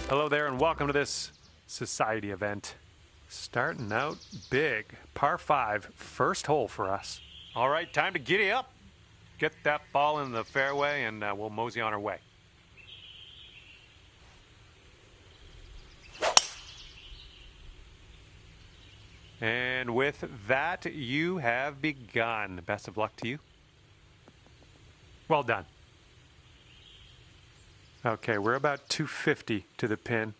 Hello there and welcome to this society event. Starting out big. Par 5, first hole for us. All right, time to giddy up. Get that ball in the fairway and we'll mosey on our way. And with that, you have begun. Best of luck to you. Well done. Okay, we're about 250 to the pin.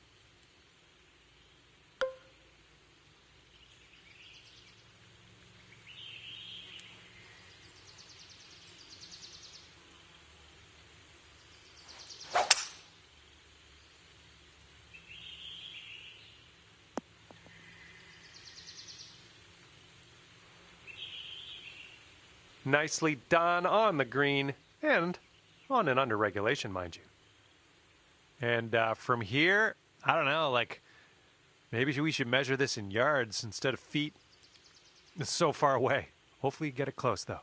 Nicely done on the green and on an under regulation, mind you. And from here, I don't know, like maybe we should measure this in yards instead of feet. It's so far away. Hopefully you get it close, though.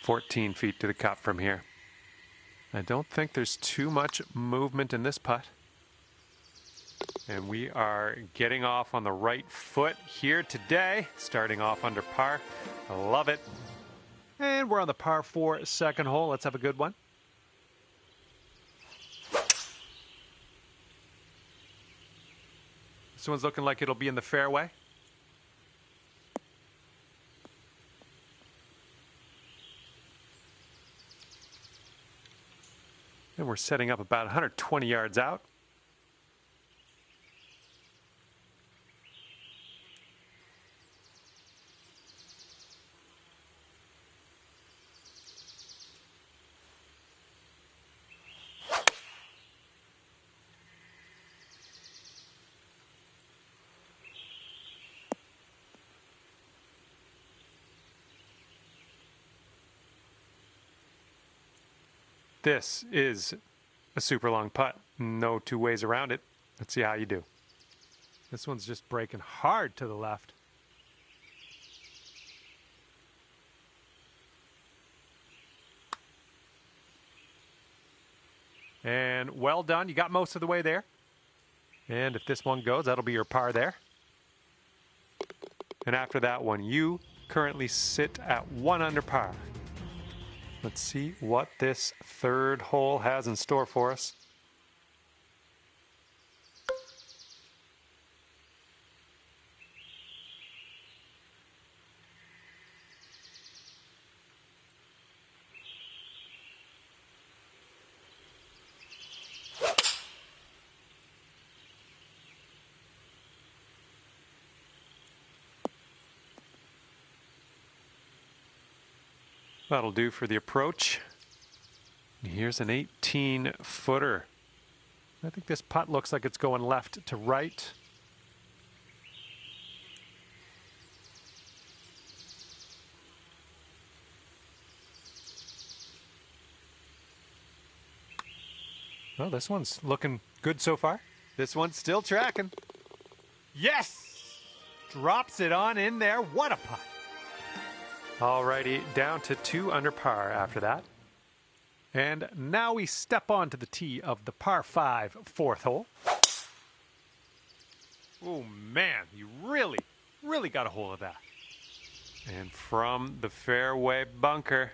"14 feet to the cup from here. I don't think there's too much movement in this putt. And we are getting off on the right foot here today, starting off under par. I love it. And we're on the par 4 second hole. Let's have a good one. This one's looking like it'll be in the fairway. And we're setting up about 120 yards out. This is a super long putt. No two ways around it. Let's see how you do. This one's just breaking hard to the left. And well done. You got most of the way there. And if this one goes, that'll be your par there. And after that one, you currently sit at 1 under par. Let's see what this third hole has in store for us. That'll do for the approach. Here's an 18-footer. I think this putt looks like it's going left to right. Well, this one's looking good so far. This one's still tracking. Yes! Drops it on in there. What a putt. Alrighty, down to 2 under par after that. And now we step onto the tee of the par 5 fourth hole. Oh man, you really got a hold of that. And from the fairway bunker.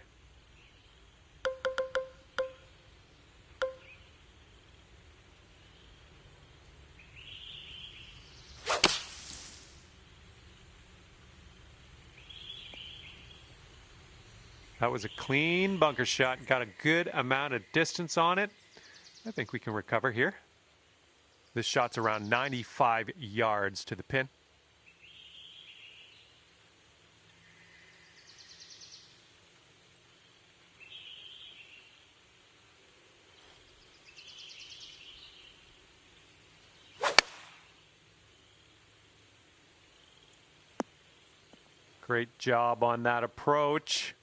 That was a clean bunker shot. Got a good amount of distance on it. I think we can recover here. This shot's around 95 yards to the pin. Great job on that approach.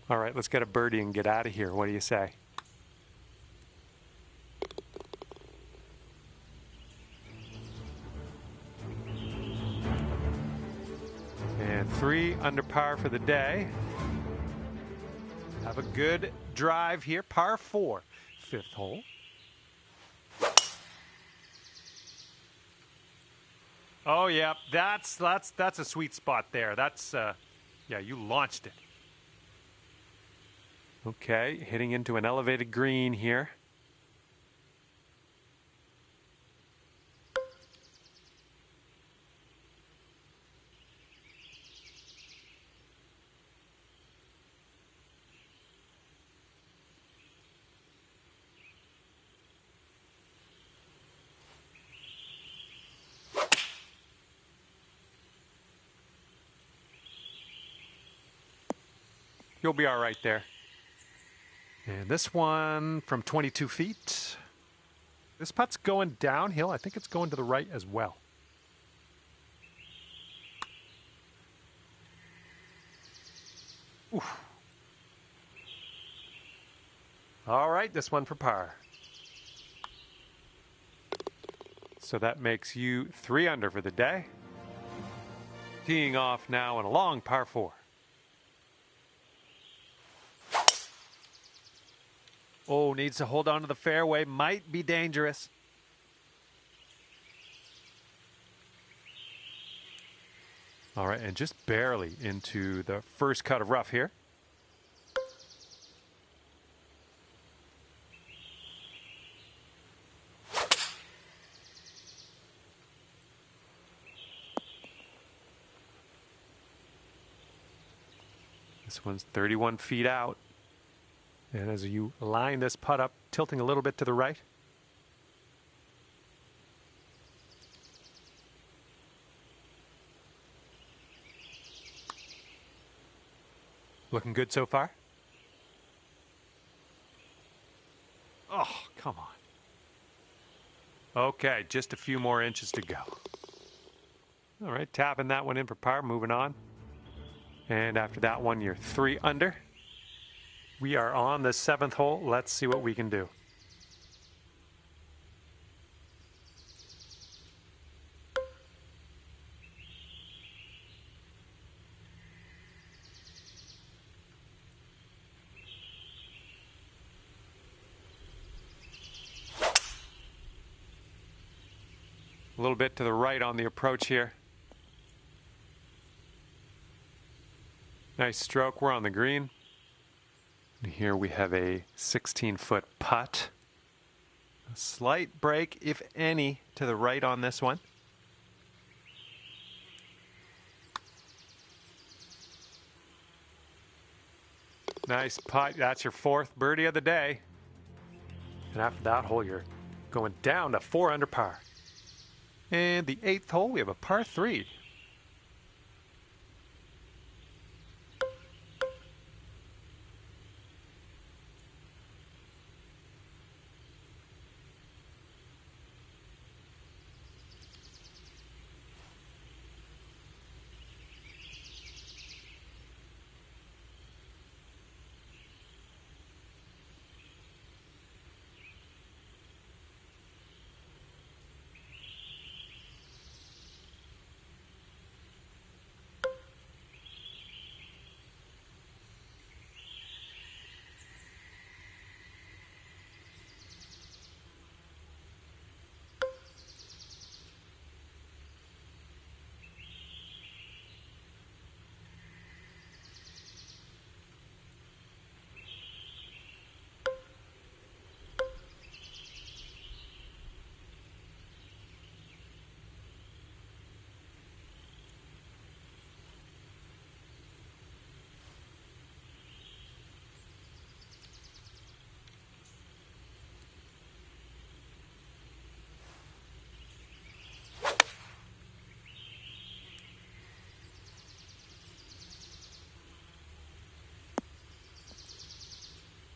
All right, let's get a birdie and get out of here. What do you say? 3 under par for the day. Have a good drive here. Par 4, 5th hole. Oh yeah, that's a sweet spot there. That's yeah, you launched it. Okay, hitting into an elevated green here. You'll be all right there. And this one from 22 feet. This putt's going downhill. I think it's going to the right as well. Oof. All right, this one for par. So that makes you 3 under for the day. Teeing off now in a long par 4. Oh, needs to hold on to the fairway. Might be dangerous. All right, and just barely into the first cut of rough here. This one's 31 feet out. And as you line this putt up, tilting a little bit to the right. Looking good so far? Oh, come on. Okay, just a few more inches to go. All right, tapping that one in for par, moving on. And after that one, you're 3 under. We are on the 7th hole. Let's see what we can do. A little bit to the right on the approach here. Nice stroke. We're on the green. And here we have a 16-foot putt. A slight break, if any, to the right on this one. Nice putt. That's your 4th birdie of the day. And after that hole, you're going down to 4 under par. And the 8th hole, we have a par 3.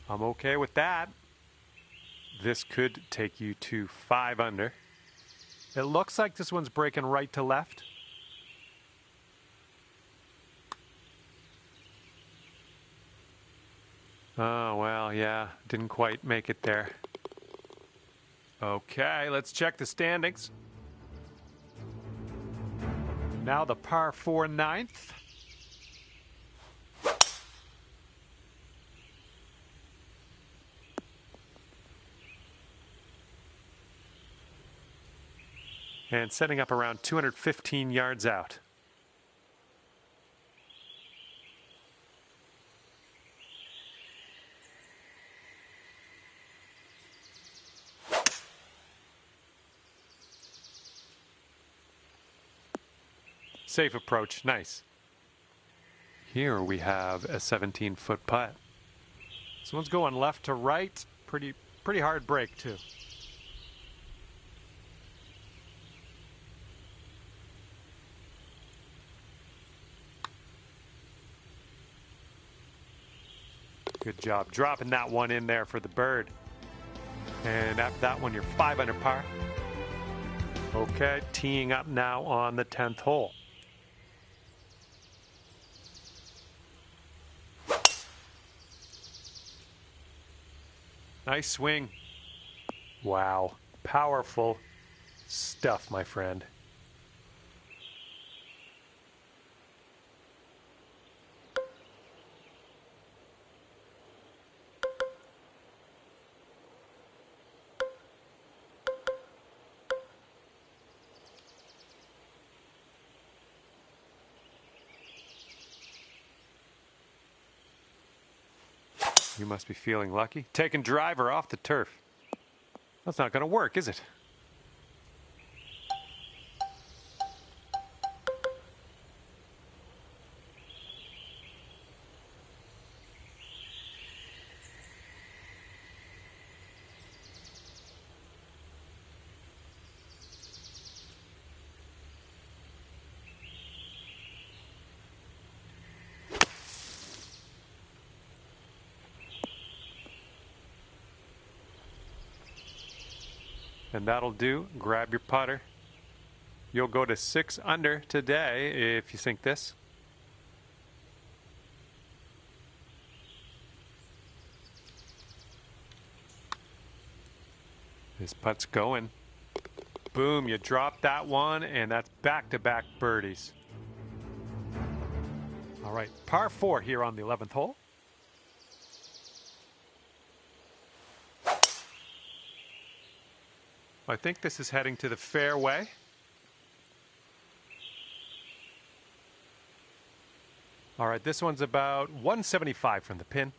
I'm okay with that. This could take you to 5 under. It looks like this one's breaking right to left. Oh, well, yeah, didn't quite make it there. Okay, let's check the standings. Now the par 4 9th. And setting up around 215 yards out. Safe approach, nice. Here we have a 17-foot putt. This one's going left to right. Pretty hard break too. Good job dropping that one in there for the bird. And after that one, you're 5 under par. Okay, teeing up now on the 10th hole. Nice swing. Wow, powerful stuff, my friend. You must be feeling lucky. Taking driver off the turf. That's not going to work, is it? And that'll do. Grab your putter. You'll go to 6 under today if you sink this. This putt's going. Boom, you drop that one, and that's back-to-back birdies. All right, par 4 here on the 11th hole. I think this is heading to the fairway. All right, this one's about 175 from the pin.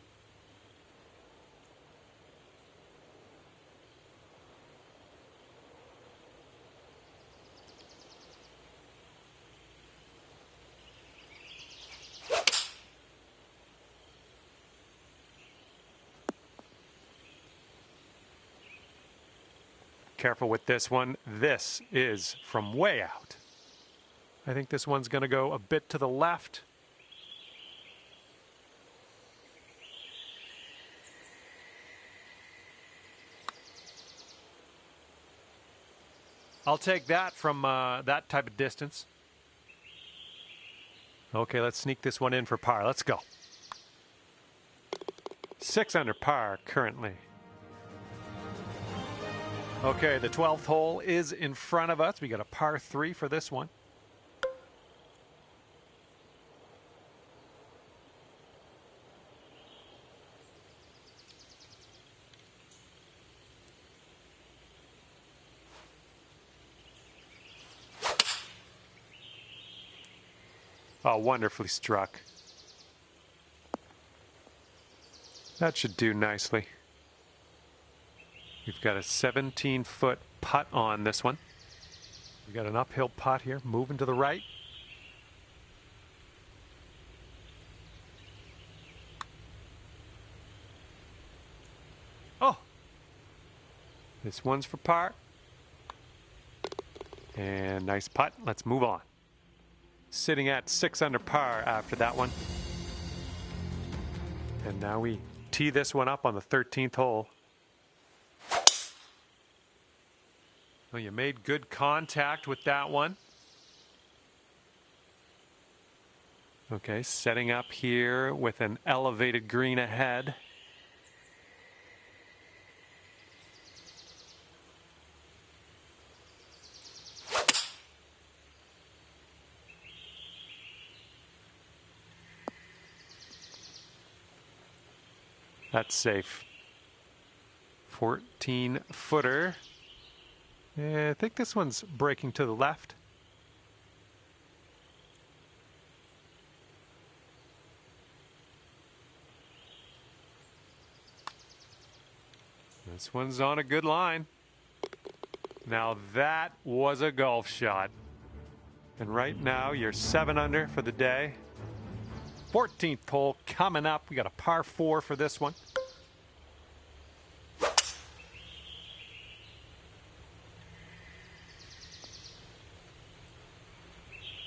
Careful with this one. This is from way out. I think this one's going to go a bit to the left. I'll take that from that type of distance. Okay, let's sneak this one in for par. Let's go. 6 under par currently. Okay, the 12th hole is in front of us. We got a par 3 for this one. Oh, wonderfully struck. That should do nicely. We've got a 17-foot putt on this one. We've got an uphill putt here, moving to the right. Oh! This one's for par. And nice putt. Let's move on. Sitting at 6 under par after that one. And now we tee this one up on the 13th hole. Well, you made good contact with that one. Okay, setting up here with an elevated green ahead. That's safe. 14-footer. I think this one's breaking to the left. This one's on a good line. Now that was a golf shot. And right now you're 7 under for the day. 14th hole coming up. We got a par 4 for this one.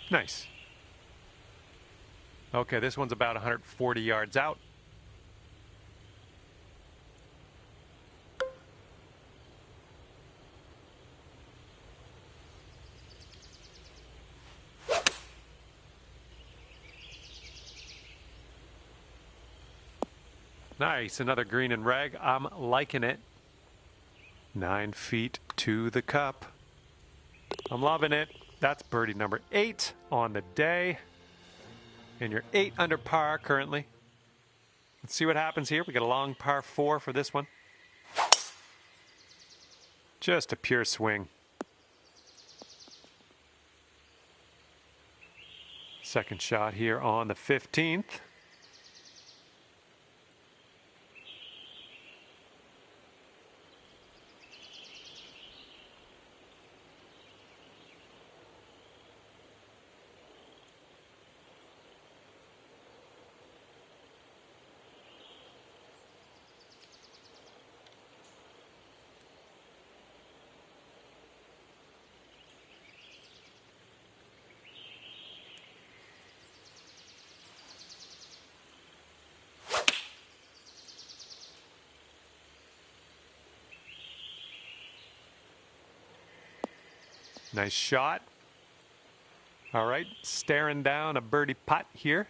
Nice. Okay, this one's about 140 yards out. Nice, another green and rag. I'm liking it. 9 feet to the cup. I'm loving it. That's birdie number 8 on the day. And you're 8 under par currently. Let's see what happens here. We got a long par 4 for this one. Just a pure swing. Second shot here on the 15th. Nice shot. All right, staring down a birdie putt here.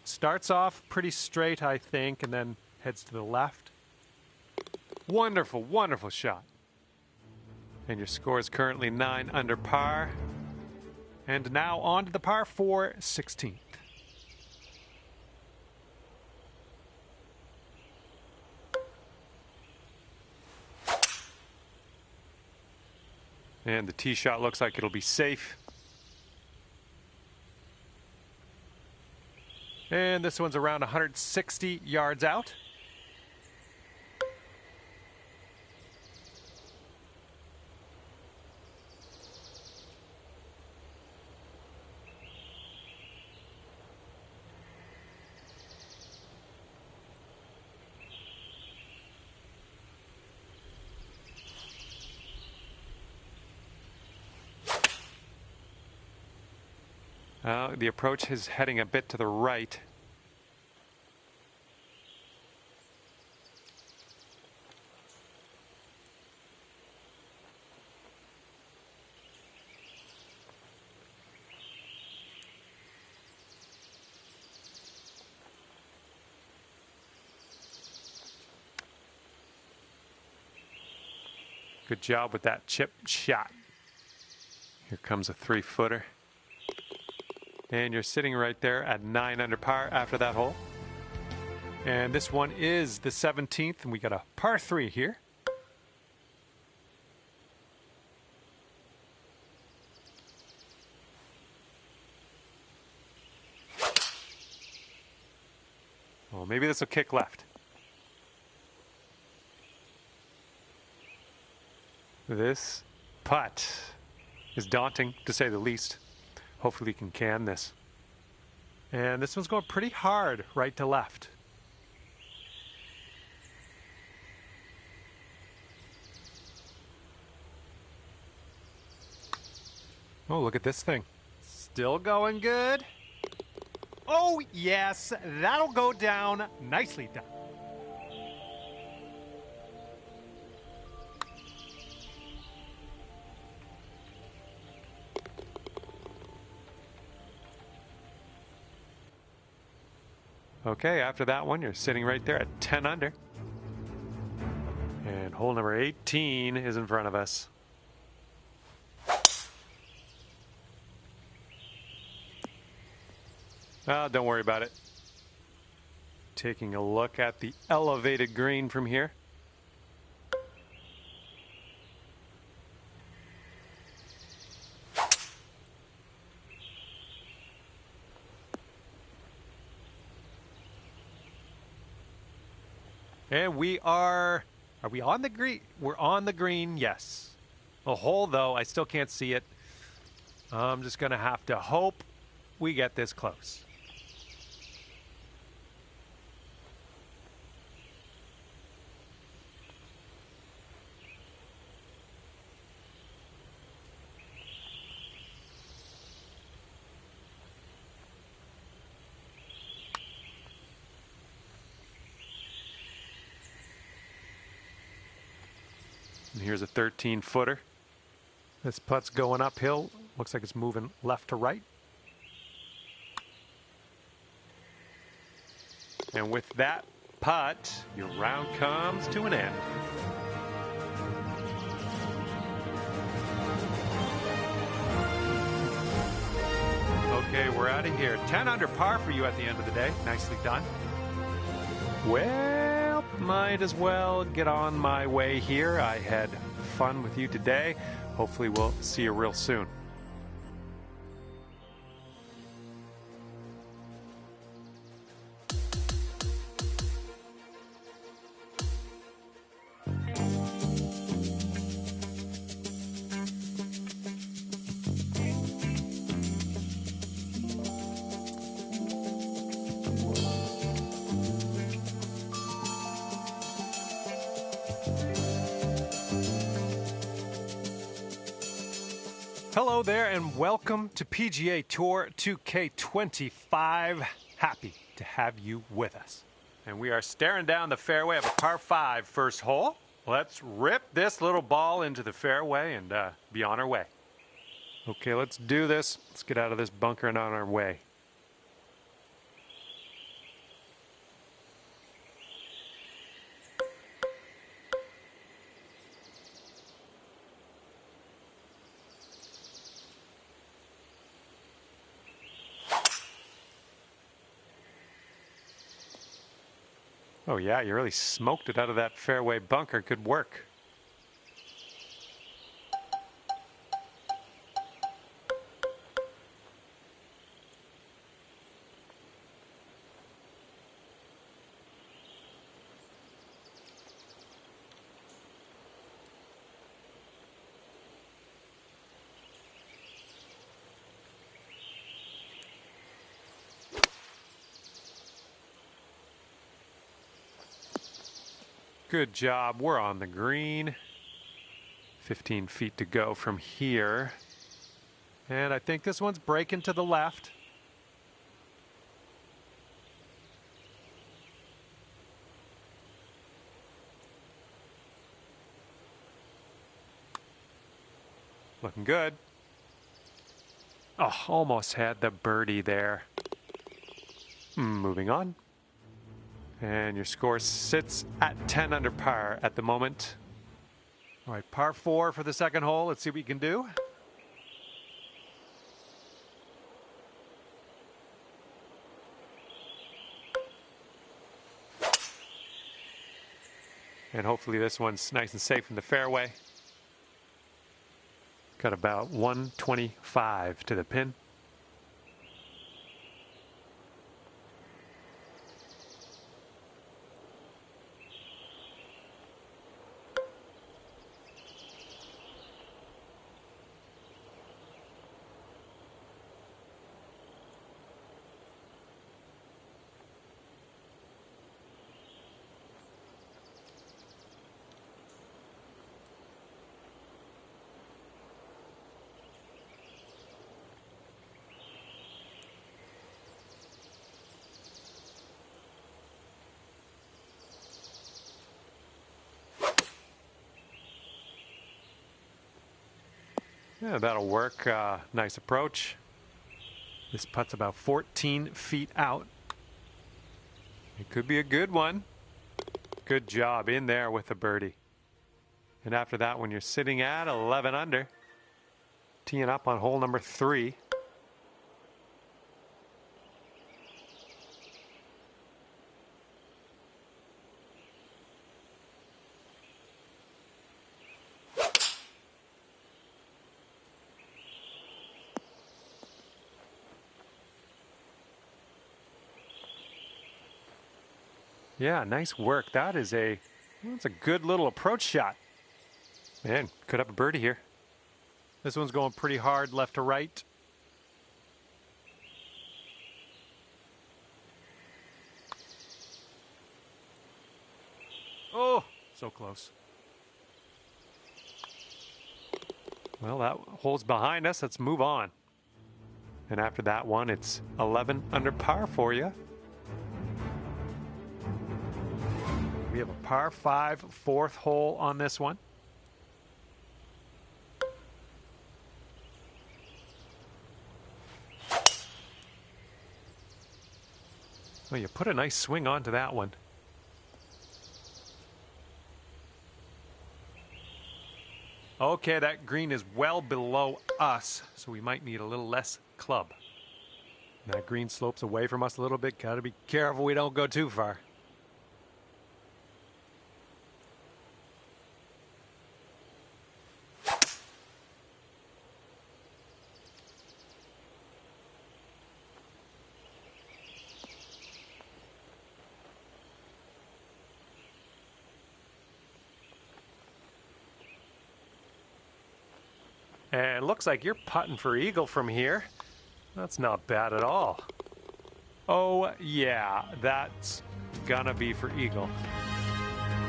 Starts off pretty straight, I think, and then heads to the left. Wonderful, wonderful shot. And your score is currently 9 under par. And now on to the par 4, 16th. And the tee shot looks like it'll be safe. And this one's around 160 yards out. The approach is heading a bit to the right. Good job with that chip shot. Here comes a 3-footer. And you're sitting right there at 9 under par after that hole. And this one is the 17th, and we got a par 3 here. Well, maybe this will kick left. This putt is daunting, to say the least. Hopefully we can this. And this one's going pretty hard right to left. Oh, look at this thing. Still going good. Oh, yes, that'll go down. Nicely done. Okay, after that one, you're sitting right there at 10 under. And hole number 18 is in front of us. Don't worry about it. Taking a look at the elevated green from here. And are we on the green? We're on the green, yes. A hole, though, I still can't see it. I'm just going to have to hope we get this close. And here's a 13-footer. This putt's going uphill. Looks like it's moving left to right. And with that putt, your round comes to an end. Okay, we're out of here. 10 under par for you at the end of the day. Nicely done. Well, might as well get on my way here. I had fun with you today. Hopefully we'll see you real soon. Hello there and welcome to PGA Tour 2K25. Happy to have you with us. And we are staring down the fairway of a par 5 first hole. Let's rip this little ball into the fairway and be on our way. Okay, let's do this. Let's get out of this bunker and on our way. Oh yeah, you really smoked it out of that fairway bunker. Good work. Good job. We're on the green. 15 feet to go from here. And I think this one's breaking to the left. Looking good. Oh, almost had the birdie there. Moving on. And your score sits at 10 under par at the moment. All right, par 4 for the second hole. Let's see what you can do. And hopefully this one's nice and safe in the fairway. Got about 125 to the pin. Yeah, that'll work. Nice approach. This putt's about 14 feet out. It could be a good one. Good job in there with the birdie. And after that, when you're sitting at 11 under, teeing up on hole number 3. Yeah, nice work. That's a good little approach shot. Man, could have a birdie here. This one's going pretty hard left to right. Oh, so close. Well, that hole's behind us. Let's move on. And after that one, it's 11 under par for you. We have a par 5 fourth hole on this one. Oh, you put a nice swing onto that one. Okay, that green is well below us, so we might need a little less club. That green slopes away from us a little bit. Got to be careful we don't go too far. And it looks like you're putting for eagle from here. That's not bad at all. Oh, yeah, that's gonna be for eagle.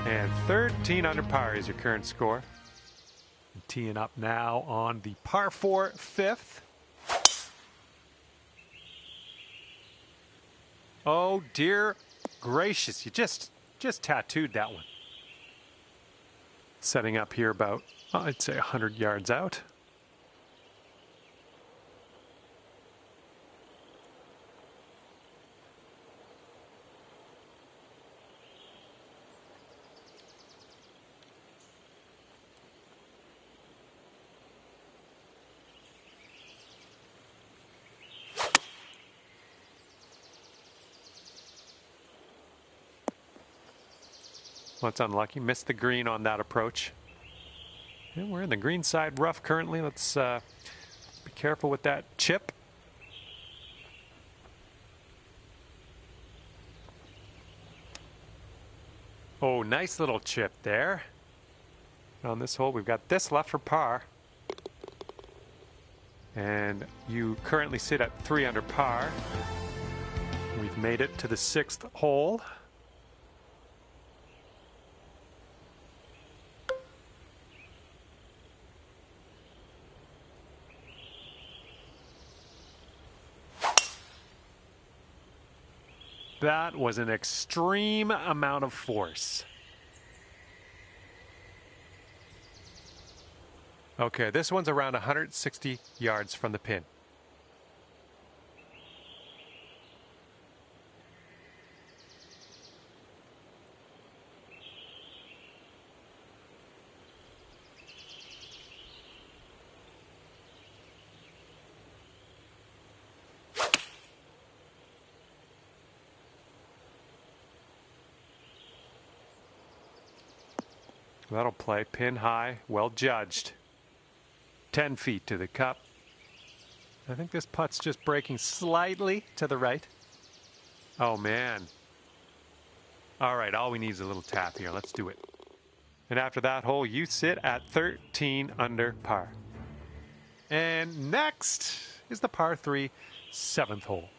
And 13 under par is your current score. Teeing up now on the par 4 fifth. Oh, dear gracious, you just tattooed that one. Setting up here about, I'd say 100 yards out. Well, it's unlucky. Missed the green on that approach. And we're in the green side rough currently. Let's be careful with that chip. Oh, nice little chip there. On this hole, we've got this left for par. And you currently sit at 3 under par. We've made it to the 6th hole. That was an extreme amount of force. Okay, this one's around 160 yards from the pin. That'll play pin high, well judged. 10 feet to the cup. I think this putt's just breaking slightly to the right. Oh, man. All right, all we need is a little tap here. Let's do it. And after that hole, you sit at 13 under par. And next is the par 3 7th hole.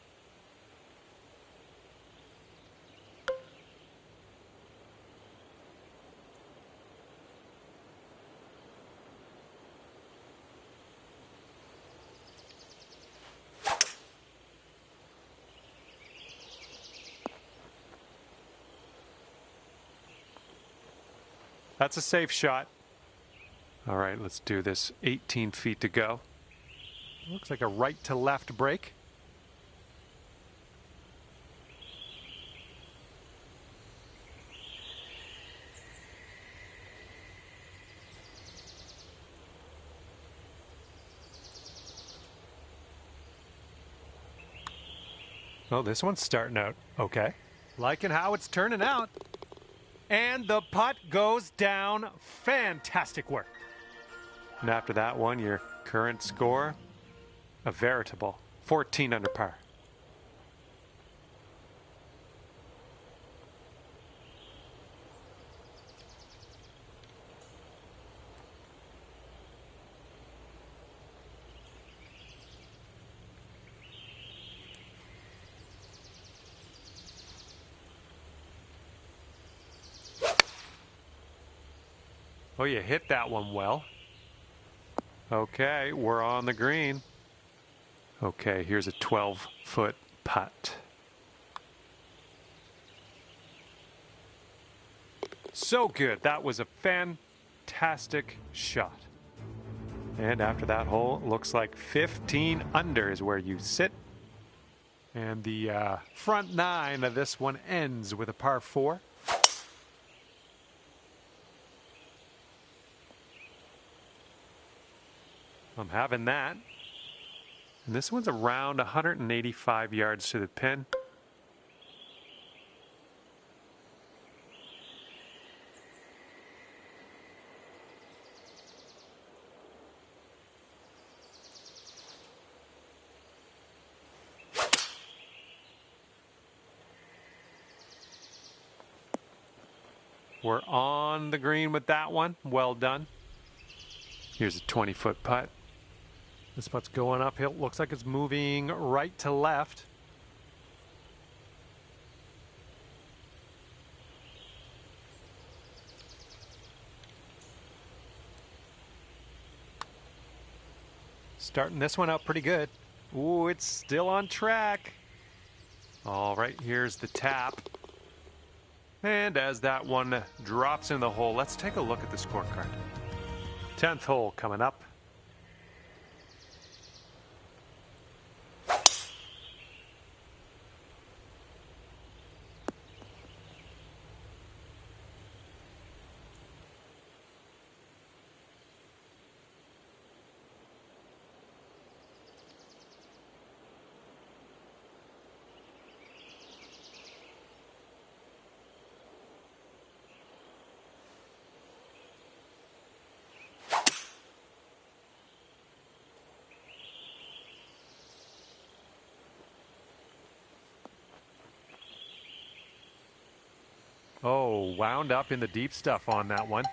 That's a safe shot. All right, let's do this. 18 feet to go. Looks like a right to left break. Oh, this one's starting out okay. Liking how it's turning out. And the putt goes down. Fantastic work. And after that one, your current score, a veritable 14 under par. Oh, you hit that one well. Okay, we're on the green. Okay, here's a 12-foot putt. So good. That was a fantastic shot. And after that hole, it looks like 15 under is where you sit. And the front nine of this one ends with a par 4. I'm having that. And this one's around 185 yards to the pin. We're on the green with that one. Well done. Here's a 20-foot putt. This putt's going uphill. Looks like it's moving right to left. Starting this one out pretty good. Ooh, it's still on track. All right, here's the tap. And as that one drops in the hole, let's take a look at the scorecard. 10th hole coming up. Oh, wound up in the deep stuff on that one.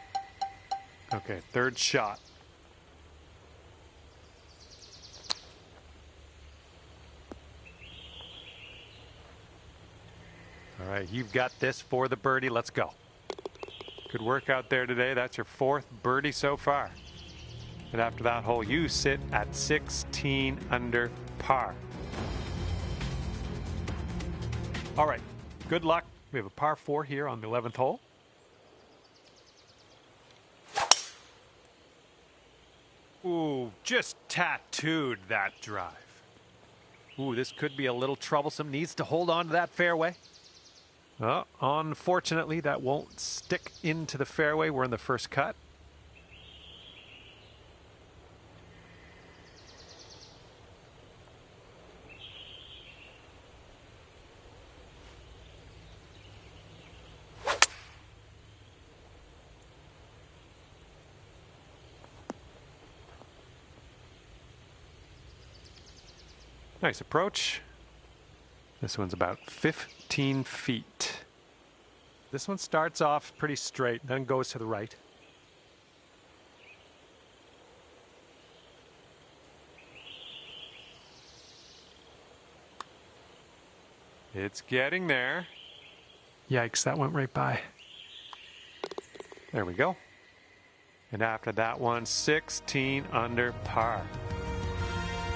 Okay, third shot. All right, you've got this for the birdie. Let's go. Good work out there today. That's your 4th birdie so far. And after that hole, you sit at 16 under par. All right, good luck. We have a par 4 here on the 11th hole. Ooh, just tattooed that drive. Ooh, this could be a little troublesome. Needs to hold on to that fairway. Unfortunately, that won't stick into the fairway. We're in the first cut. Nice approach. This one's about 15 feet. This one starts off pretty straight, then goes to the right. It's getting there. Yikes, that went right by. There we go. And after that one, 16 under par.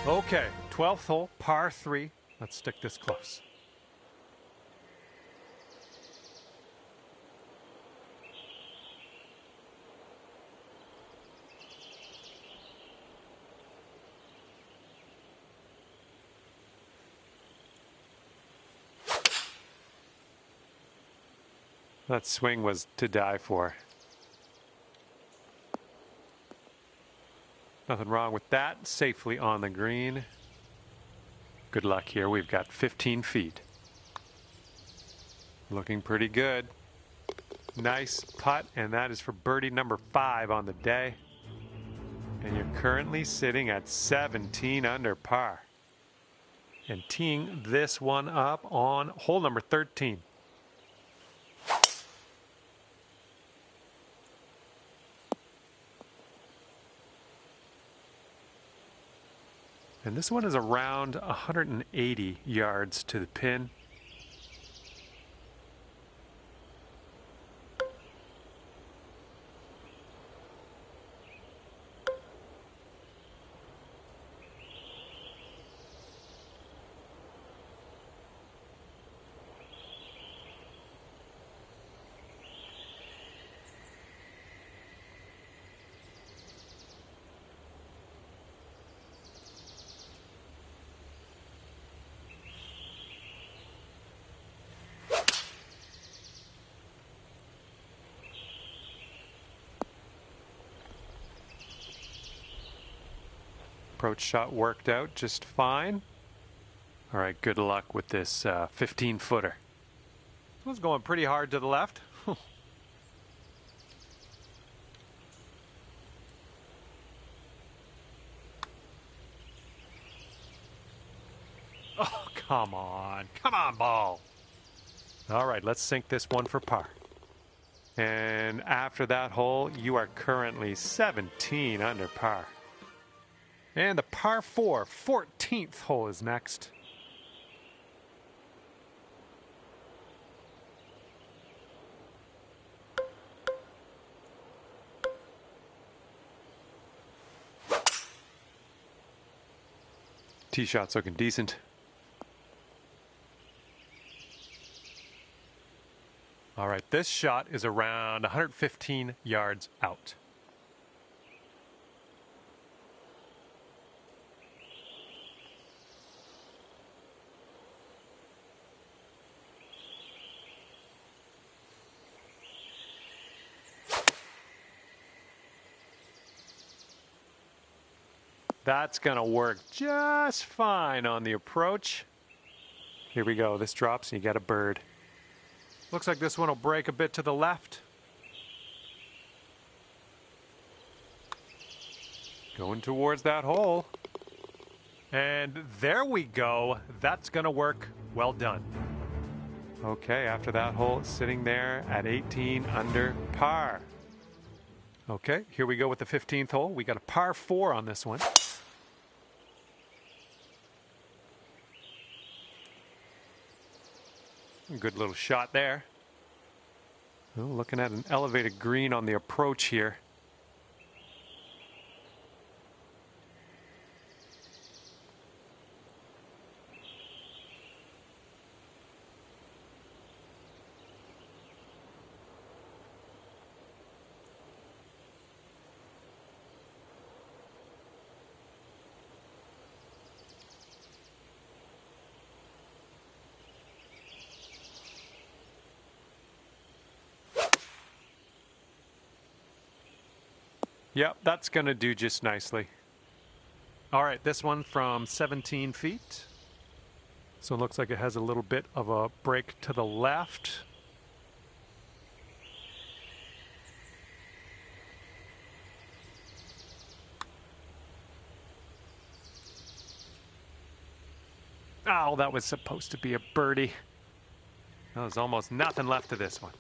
Okay, 12th hole, par 3. Let's stick this close. That swing was to die for. Nothing wrong with that. Safely on the green. Good luck here. We've got 15 feet. Looking pretty good. Nice putt, and that is for birdie number 5 on the day. And you're currently sitting at 17 under par. And teeing this one up on hole number 13. And this one is around 180 yards to the pin. approach shot worked out just fine. All right, good luck with this 15-footer. This one's going pretty hard to the left. Oh, come on. Come on, ball. All right, let's sink this one for par. And after that hole, you are currently 17 under par. And the par 4, 14th hole is next. Tee shot's looking decent. All right, this shot is around 115 yards out. That's going to work just fine on the approach. Here we go. This drops and you get a bird. Looks like this one will break a bit to the left. Going towards that hole. And there we go. That's going to work. Well done. Okay, after that hole, it's sitting there at 18 under par. Okay, here we go with the 15th hole. We got a par 4 on this one. Good little shot there. Well, looking at an elevated green on the approach here. Yep, that's going to do just nicely. All right, this one from 17 feet. So it looks like it has a little bit of a break to the left. Oh, that was supposed to be a birdie. There's almost nothing left of this one.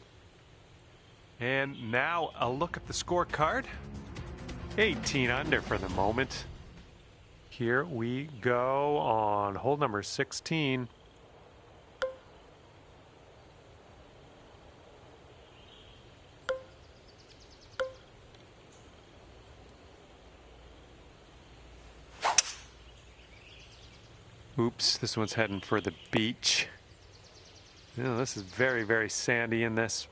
And now a look at the scorecard. 18 under for the moment. Here we go on hole number 16. Oops, this one's heading for the beach. This is very, very sandy in this.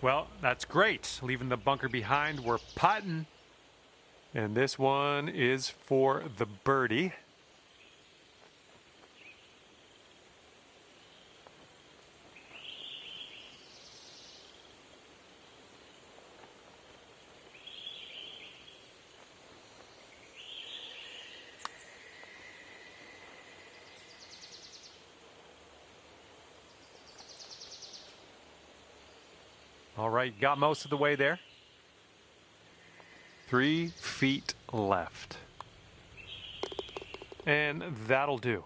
Well, that's great. Leaving the bunker behind, we're putting. And this one is for the birdie. All right, got most of the way there. 3 feet left. And that'll do.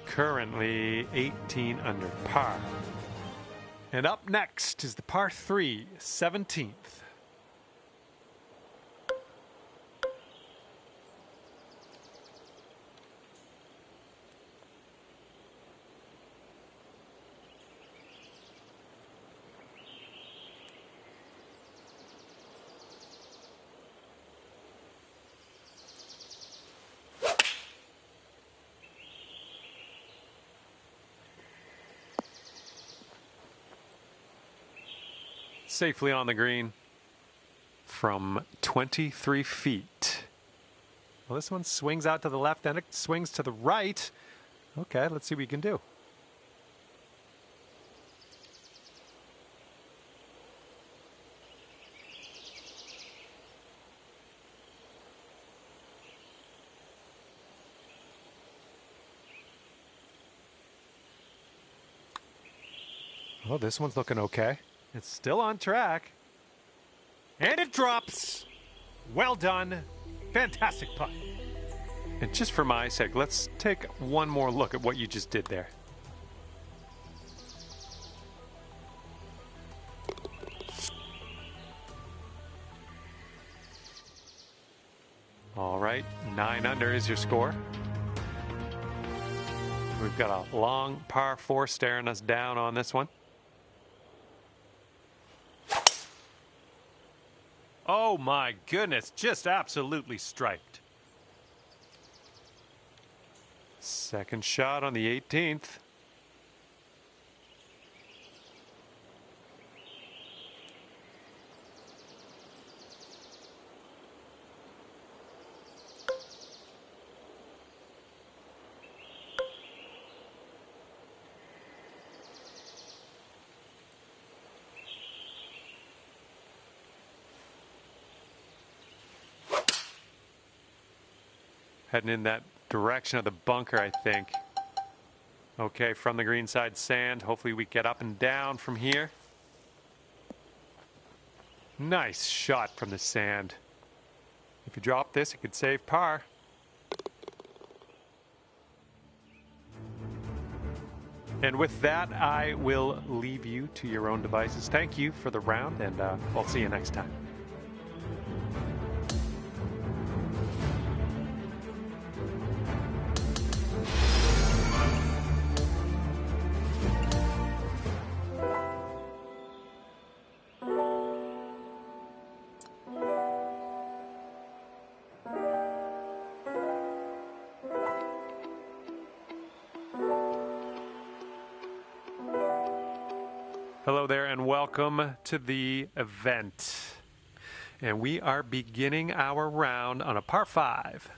Currently 18 under par. And up next is the par 3, 17th. Safely on the green from 23 feet. Well, this one swings out to the left, then it swings to the right. Okay, let's see what we can do. Oh, this one's looking okay. It's still on track. And it drops. Well done. Fantastic putt. And just for my sake, let's take one more look at what you just did there. All right, 9 under is your score. We've got a long par 4 staring us down on this one. Oh my goodness, just absolutely striped. Second shot on the 18th. Heading in that direction of the bunker, I think. Okay, from the green side sand. Hopefully we get up and down from here. Nice shot from the sand. If you drop this, it could save par. And with that, I will leave you to your own devices. Thank you for the round, and I'll see you next time. Hello there and welcome to the event. And we are beginning our round on a par 5.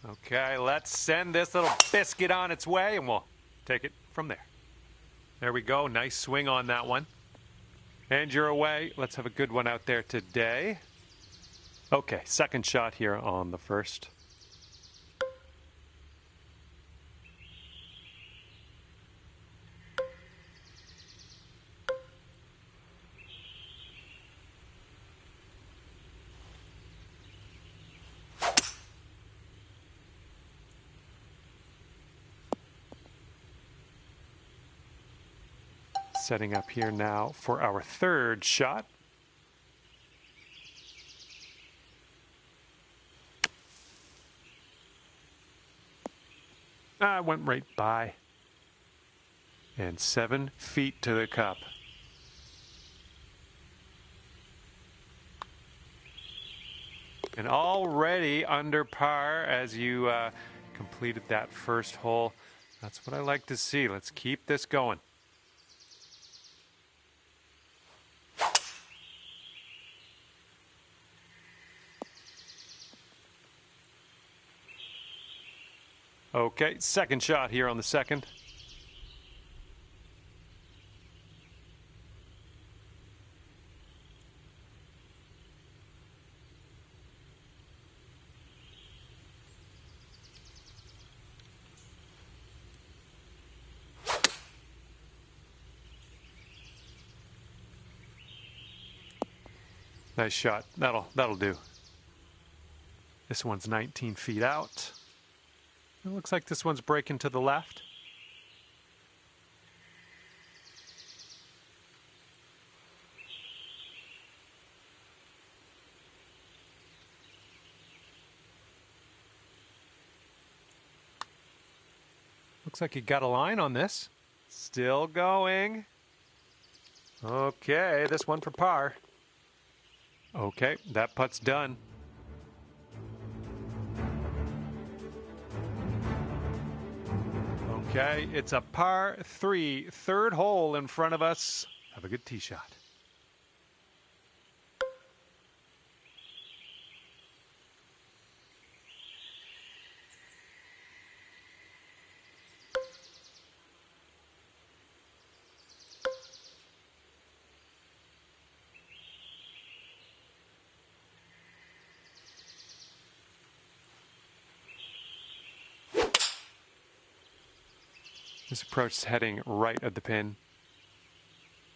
Okay, let's send this little biscuit on its way and we'll take it from there. There we go, nice swing on that one. And you're away. Let's have a good one out there today. Okay, second shot here on the first. Setting up here now for our third shot. I went right by. And 7 feet to the cup. And already under par as you completed that first hole. That's what I like to see. Let's keep this going. Okay, second shot here on the second. Nice shot. That'll do. This one's 19 feet out. It looks like this one's breaking to the left. Looks like you got a line on this. Still going. Okay, this one for par. Okay, that putt's done. Okay, it's a par 3, third hole in front of us. Have a good tee shot. This approach is heading right at the pin.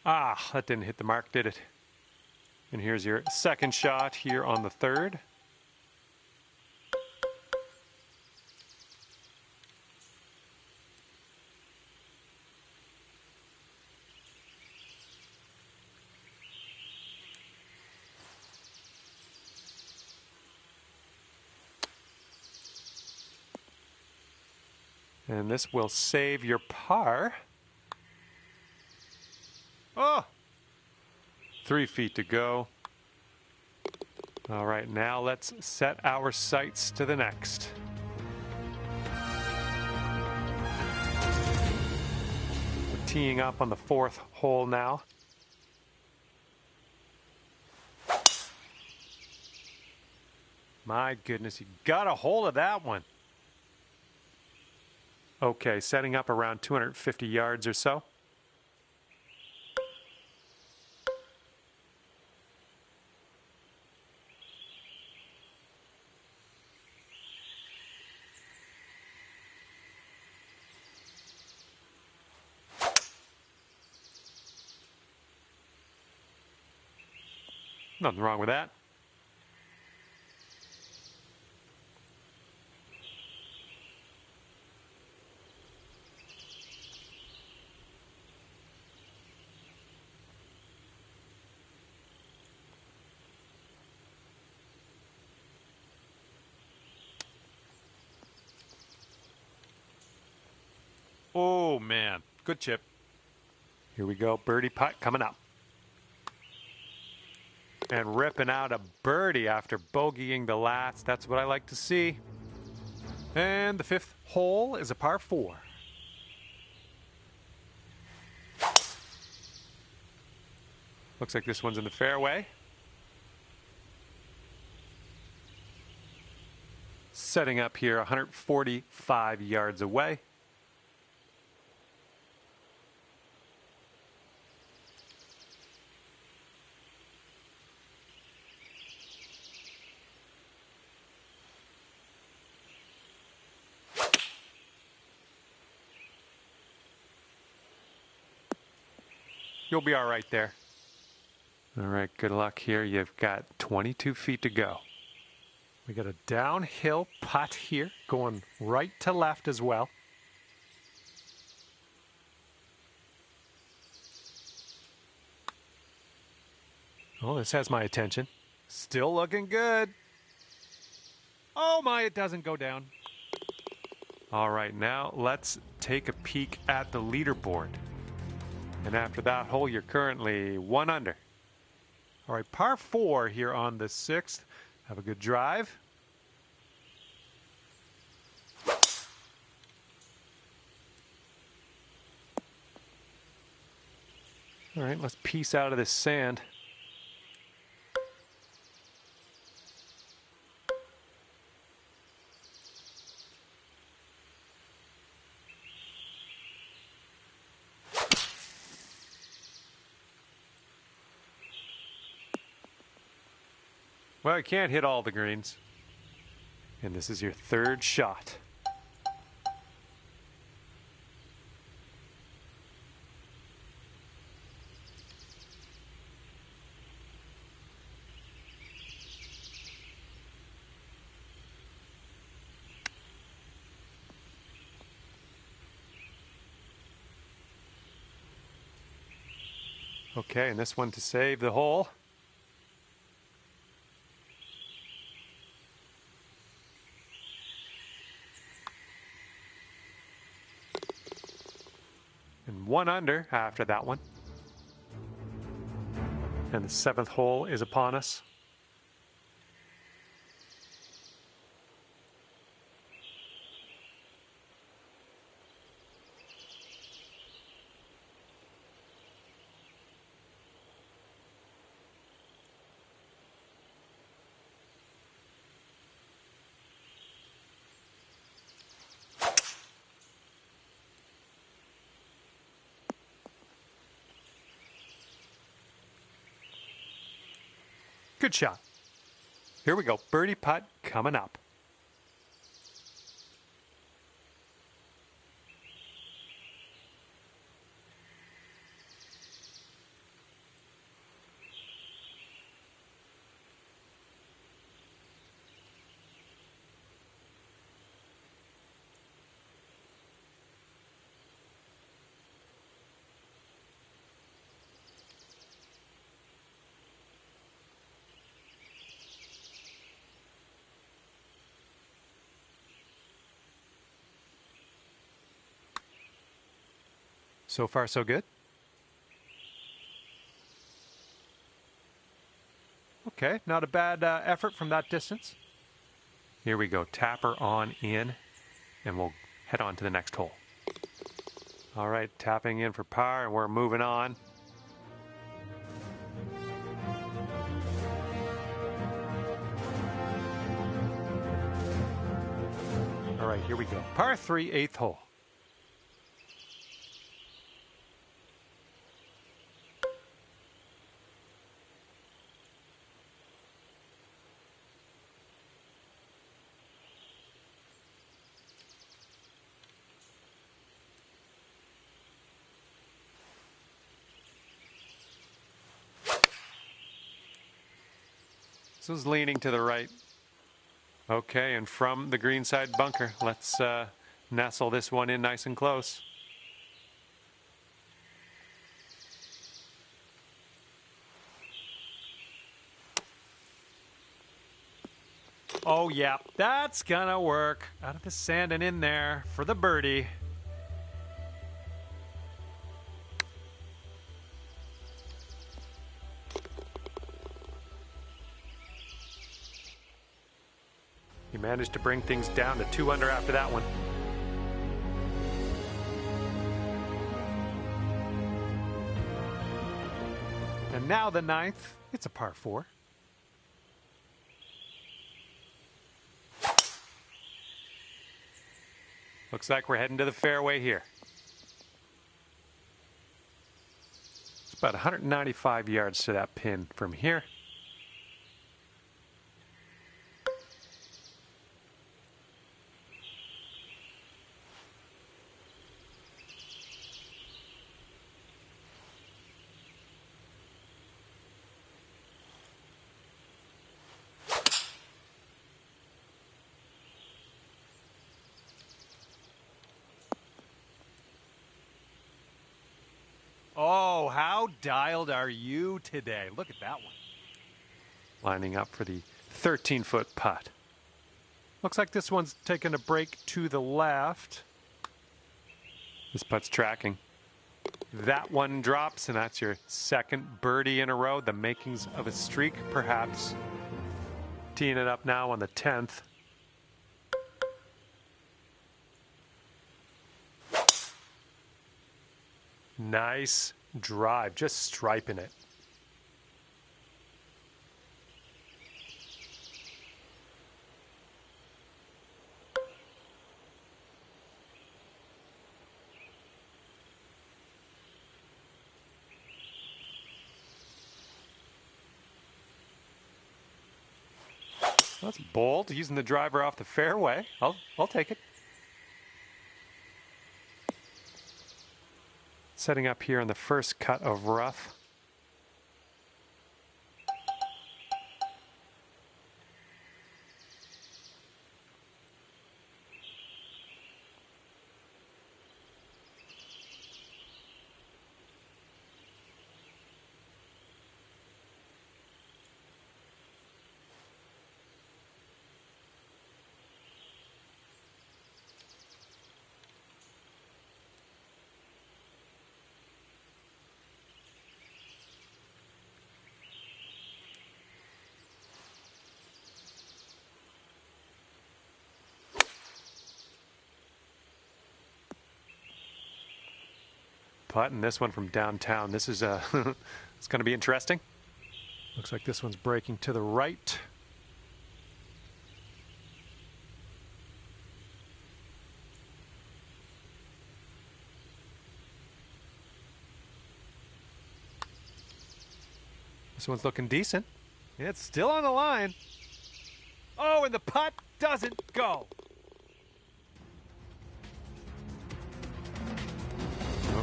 Ah, that didn't hit the mark, did it? And here's your second shot here on the third. And this will save your par. Oh! 3 feet to go. All right, now let's set our sights to the next. We're teeing up on the 4th hole now. My goodness, you got a hold of that one. Okay, setting up around 250 yards or so. Nothing wrong with that. Oh, man. Good chip. Here we go. Birdie putt coming up. And ripping out a birdie after bogeying the last. That's what I like to see. And the 5th hole is a par 4. Looks like this one's in the fairway. Setting up here 145 yards away. You'll be all right there. All right, good luck here. You've got 22 feet to go. We got a downhill putt here, going right to left as well. Oh, this has my attention. Still looking good. Oh my, it doesn't go down. All right, now let's take a peek at the leaderboard. And after that hole, you're currently 1 under. All right, par 4 here on the 6th. Have a good drive. All right, let's piece out of this sand. Well, you can't hit all the greens. And this is your 3rd shot. Okay, and this one to save the hole. And 1 under after that one. And the 7th hole is upon us. Good shot. Here we go. Birdie putt coming up. So far, so good. Okay, not a bad effort from that distance. Here we go. Tapper on in, and we'll head on to the next hole. All right, tapping in for par, and we're moving on. All right, here we go. Par 3, 8th hole. This was leaning to the right. Okay, and from the greenside bunker, let's nestle this one in nice and close. Oh yeah, that's gonna work. Out of the sand and in there for the birdie. He managed to bring things down to 2 under after that one. And now the 9th, it's a par 4. Looks like we're heading to the fairway here. It's about 195 yards to that pin from here. Oh, how dialed are you today? Look at that one. Lining up for the 13-foot putt. Looks like this one's taking a break to the left. This putt's tracking. That one drops, and that's your second birdie in a row. The makings of a streak, perhaps. Teeing it up now on the 10th. Nice drive, just striping it. That's bold, using the driver off the fairway. I'll take it. Setting up here on the first cut of rough. Putting this one from downtown. This is it's going to be interesting. Looks like this one's breaking to the right. This one's looking decent. It's still on the line. Oh, and the putt doesn't go.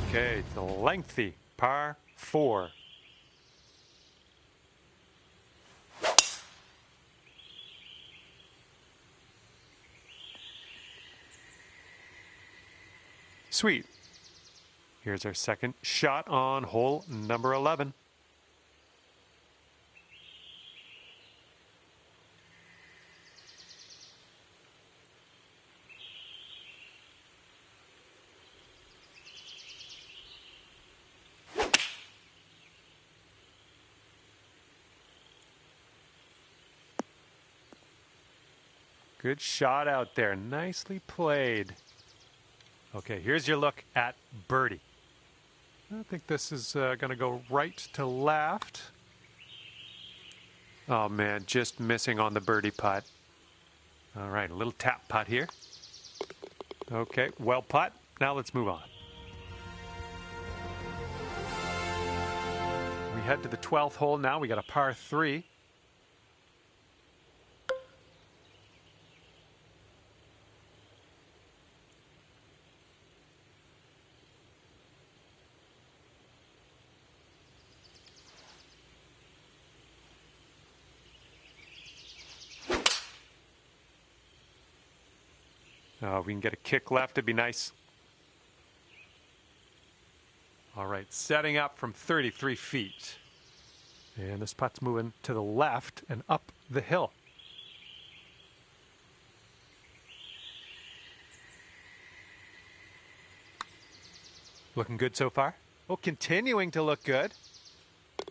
Okay, the lengthy par 4. Sweet. Here's our second shot on hole number 11. Good shot out there. Nicely played. Okay, here's your look at birdie. I think this is going to go right to left. Oh, man, just missing on the birdie putt. All right, a little tap putt here. Okay, well putt. Now let's move on. We head to the 12th hole now. We got a par 3. Oh, if we can get a kick left, it'd be nice. All right, setting up from 33 feet. And this putt's moving to the left and up the hill. Looking good so far. Oh, continuing to look good.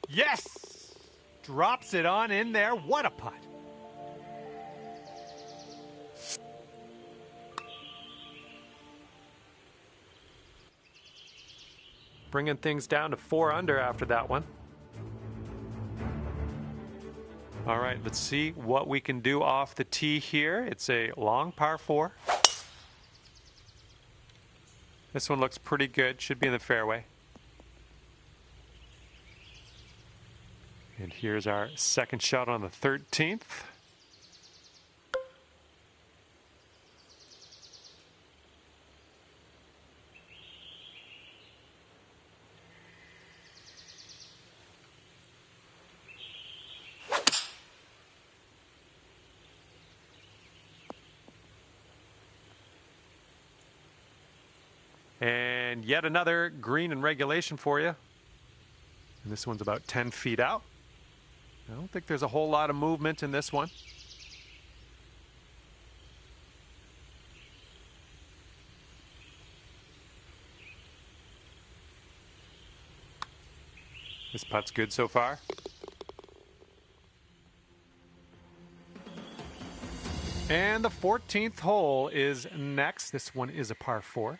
Yes! Drops it on in there. What a putt. Bringing things down to 4 under after that one. All right, let's see what we can do off the tee here. It's a long par 4. This one looks pretty good. Should be in the fairway. And here's our second shot on the 13th. And yet another green in regulation for you. And this one's about 10 feet out. I don't think there's a whole lot of movement in this one. This putt's good so far. And the 14th hole is next. This one is a par 4.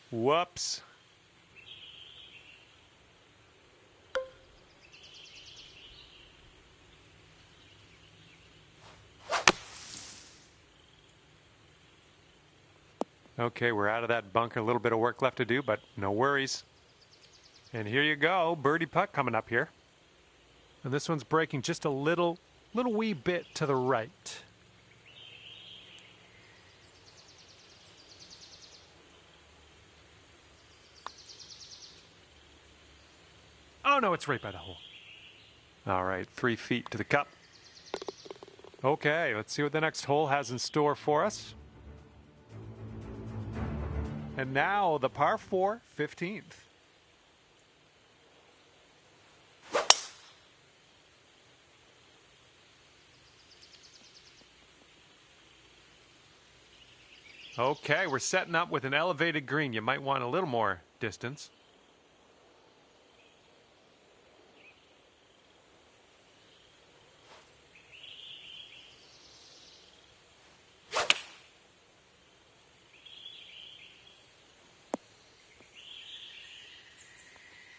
Whoops. Okay, we're out of that bunker. A little bit of work left to do, but no worries. And here you go, birdie putt coming up here. And this one's breaking just a little wee bit to the right. Oh no, it's right by the hole. All right, 3 feet to the cup. Okay, let's see what the next hole has in store for us. And now the par 4, 15th. Okay, we're setting up with an elevated green. You might want a little more distance.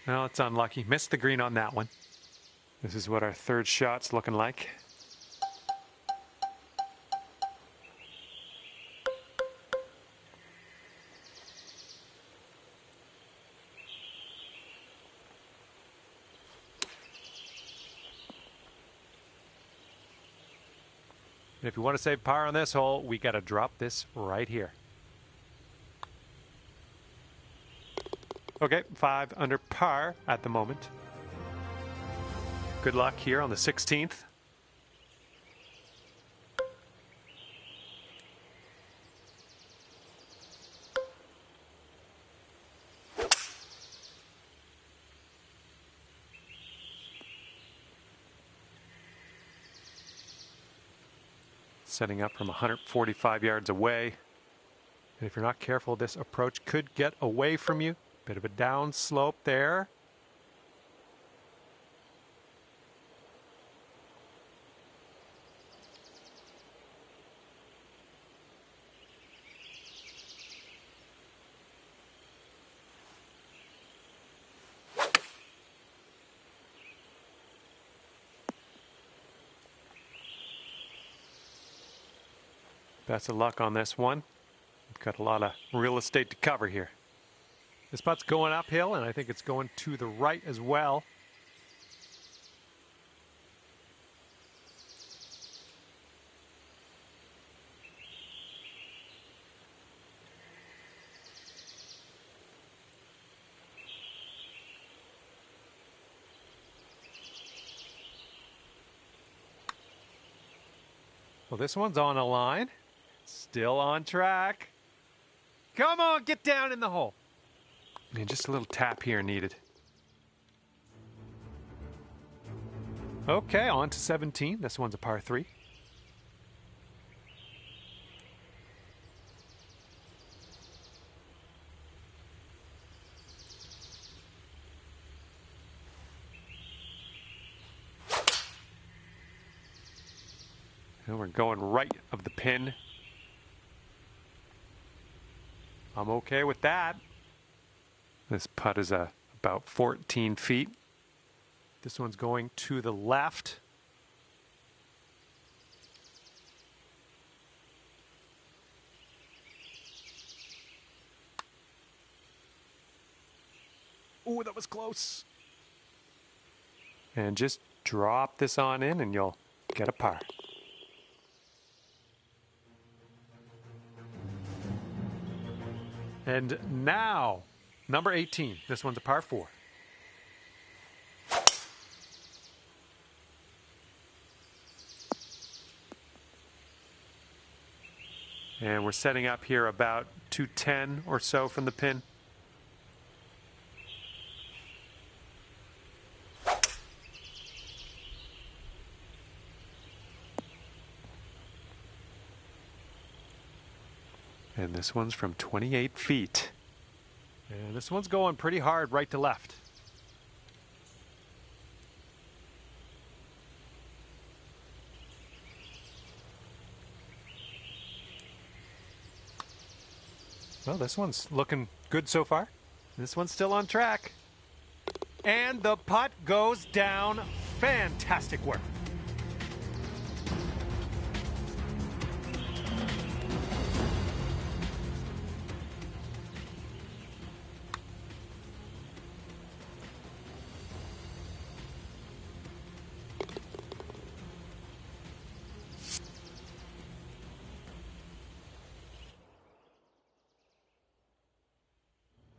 Well, it's unlucky. Missed the green on that one. This is what our third shot's looking like. And if you want to save par on this hole, we got to drop this right here. Okay, 5 under par at the moment. Good luck here on the 16th. Setting up from 145 yards away. And if you're not careful, this approach could get away from you. Bit of a down slope there. Best of luck on this one. We've got a lot of real estate to cover here. This putt's going uphill, and I think it's going to the right as well. Well, this one's on a line. Still on track. Come on, get down in the hole. And just a little tap here needed. Okay, on to 17. This one's a par 3. And we're going right of the pin. I'm okay with that. This putt is about 14 feet. This one's going to the left. Ooh, that was close. And just drop this on in and you'll get a par. And now, number 18. This one's a par 4. And we're setting up here about 210 or so from the pin. And this one's from 28 feet. And this one's going pretty hard right to left. Well, this one's looking good so far. This one's still on track. And the putt goes down. Fantastic work.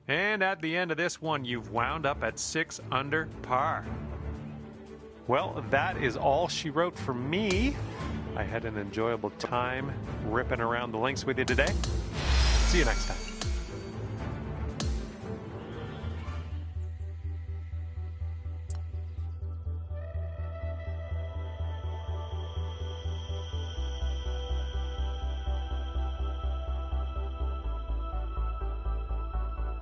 And at the end of this one, you've wound up at 6 under par. Well, that is all she wrote for me. I had an enjoyable time ripping around the links with you today. See you next time.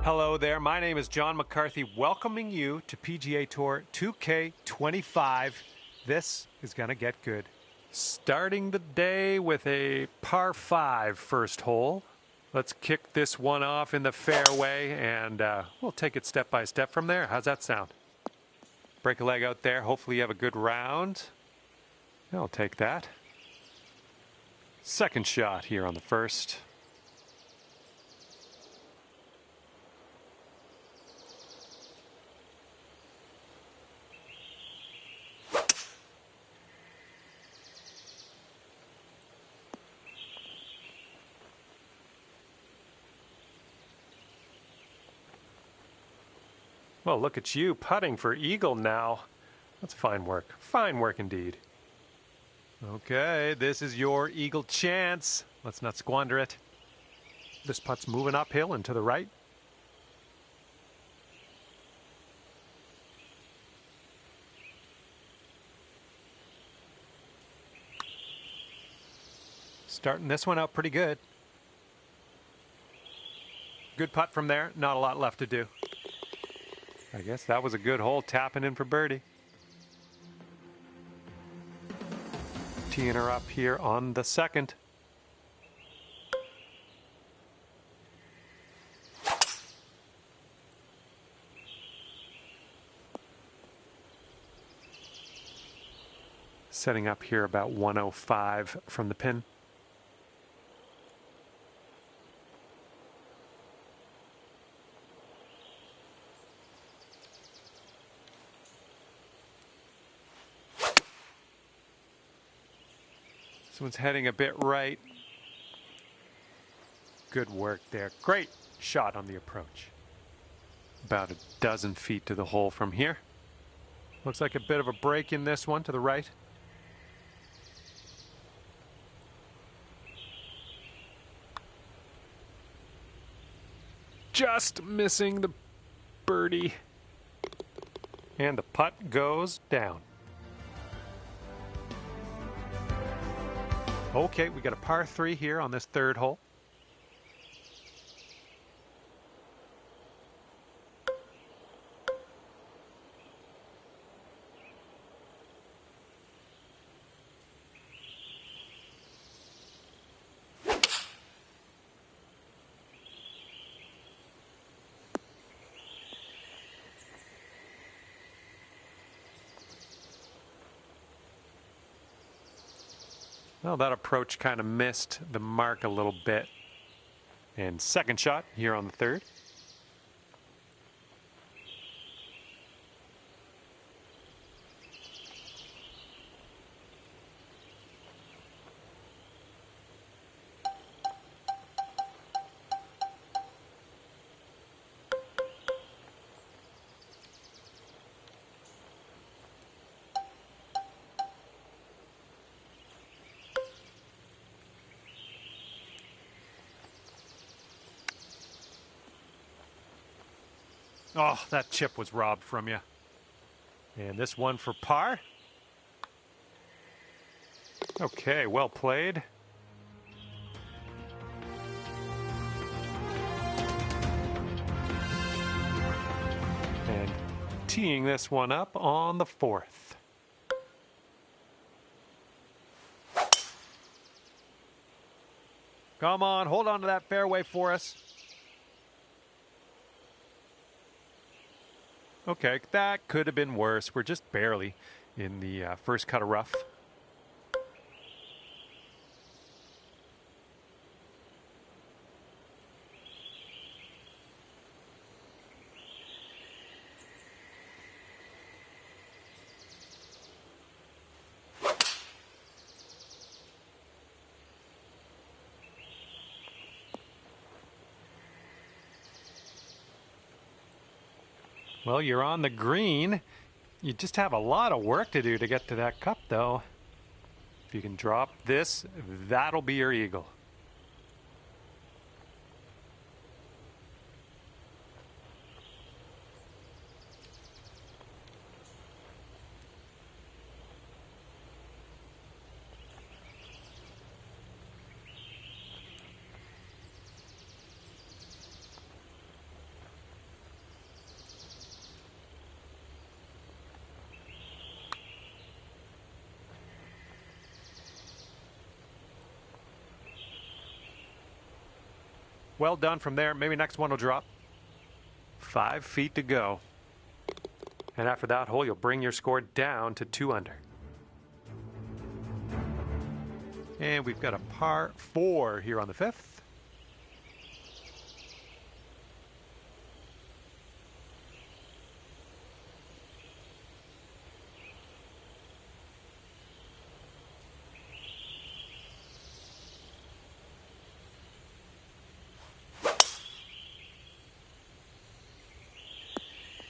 Hello there, my name is John McCarthy, welcoming you to PGA Tour 2K25. This is gonna get good. Starting the day with a par 5 first hole. Let's kick this one off in the fairway and we'll take it step by step from there. How's that sound? Break a leg out there, hopefully you have a good round. I'll take that. Second shot here on the first. Well, look at you putting for eagle now. That's fine work. Fine work indeed. Okay, this is your eagle chance. Let's not squander it. This putt's moving uphill and to the right. Starting this one out pretty good. Good putt from there. Not a lot left to do. I guess that was a good hole, tapping in for birdie. Teeing her up here on the second. Setting up here about 105 from the pin. This one's heading a bit right. Good work there. Great shot on the approach. About a dozen feet to the hole from here. Looks like a bit of a break in this one to the right. Just missing the birdie. And the putt goes down. Okay, we got a par 3 here on this third hole. Well, that approach kind of missed the mark a little bit. And second shot here on the third. Oh, that chip was robbed from you. And this one for par. Okay, well played. And teeing this one up on the fourth. Come on, hold on to that fairway for us. Okay, that could have been worse. We're just barely in the first cut of rough. Well, you're on the green. You just have a lot of work to do to get to that cup, though. If you can drop this, that'll be your eagle. Well done from there. Maybe next one will drop. 5 feet to go. And after that hole, you'll bring your score down to 2 under. And we've got a par 4 here on the fifth.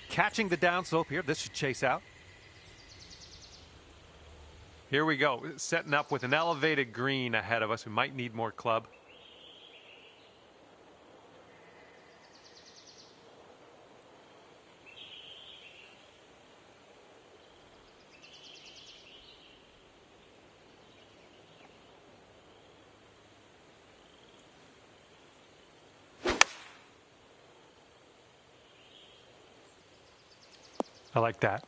Catching the downslope here. This should chase out. Here we go. Setting up with an elevated green ahead of us. We might need more club. I like that.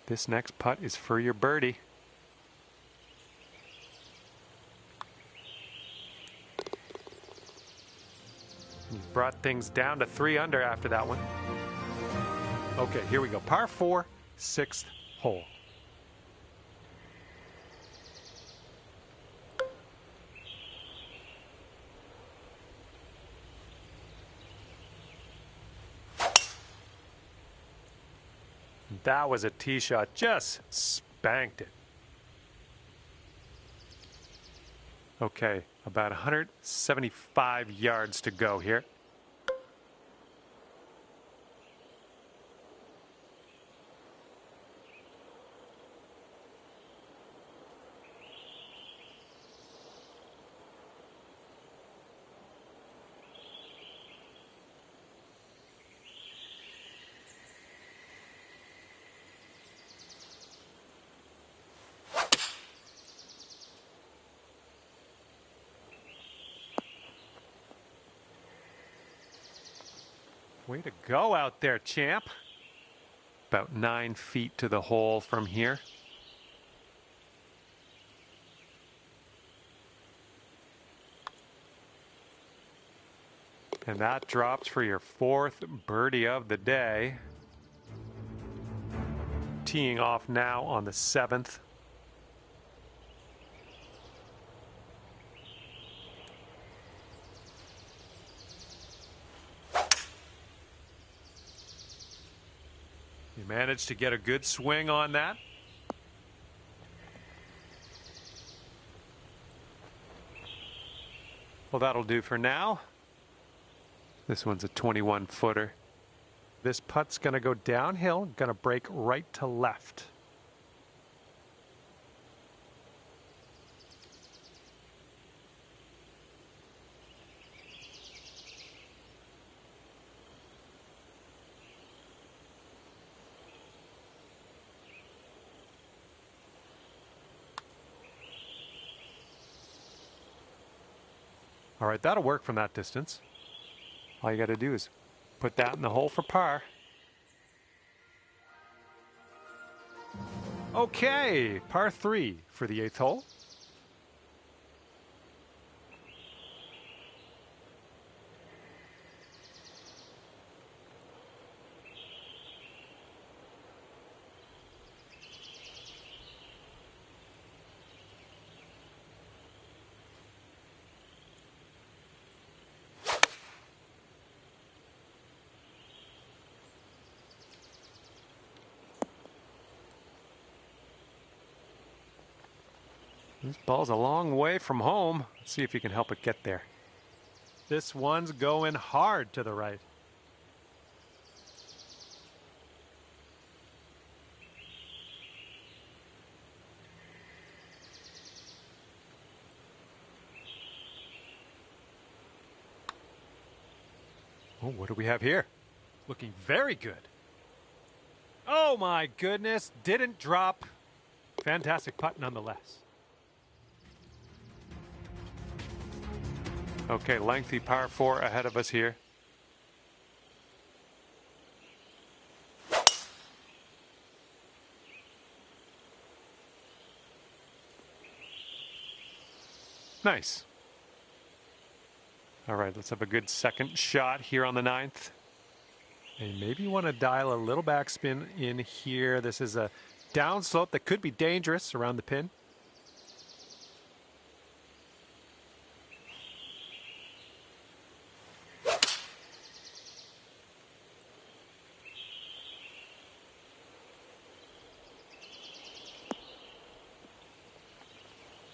This next putt is for your birdie. You've brought things down to 3 under after that one. Okay, here we go. Par 4, 6th hole. That was a tee shot. Just spanked it. Okay, about 175 yards to go here. Way to go out there, champ. About 9 feet to the hole from here. And that drops for your 4th birdie of the day. Teeing off now on the 7th. You managed to get a good swing on that. Well, that'll do for now. This one's a 21-footer. This putt's going to go downhill, going to break right to left. All right, that'll work from that distance. All you got to do is put that in the hole for par. Okay, par 3 for the 8th hole. This ball's a long way from home. Let's see if you can help it get there. This one's going hard to the right. Oh, what do we have here? Looking very good. Oh my goodness, didn't drop. Fantastic putt nonetheless. Okay, lengthy par 4 ahead of us here. Nice. All right, let's have a good second shot here on the 9th. And maybe you want to dial a little backspin in here. This is a downslope that could be dangerous around the pin.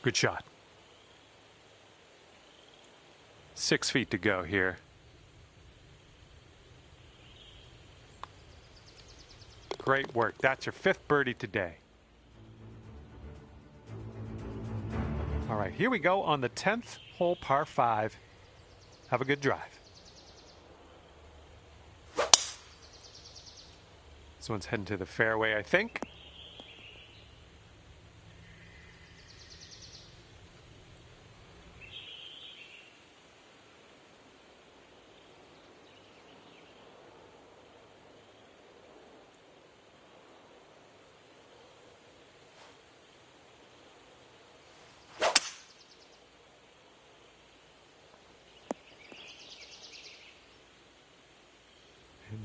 Good shot. 6 feet to go here. Great work. That's your 5th birdie today. All right, here we go on the 10th hole, par 5. Have a good drive. This one's heading to the fairway, I think.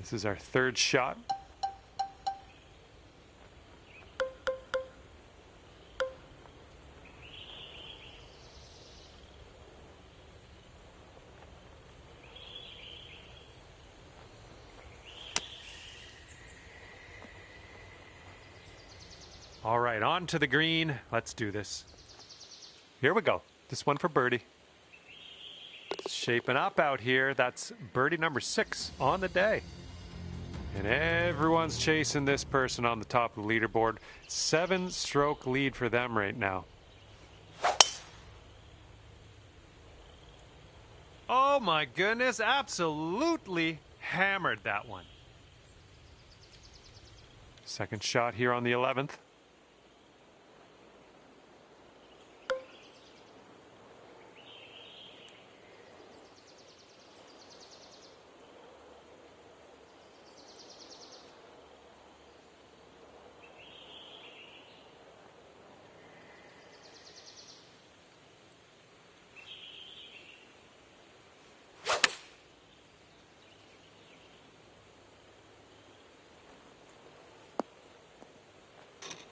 This is our third shot. All right, on to the green. Let's do this. Here we go. This one for birdie. It's shaping up out here. That's birdie number 6 on the day. And everyone's chasing this person on the top of the leaderboard. 7-stroke lead for them right now. Oh my goodness, absolutely hammered that one. Second shot here on the 11th.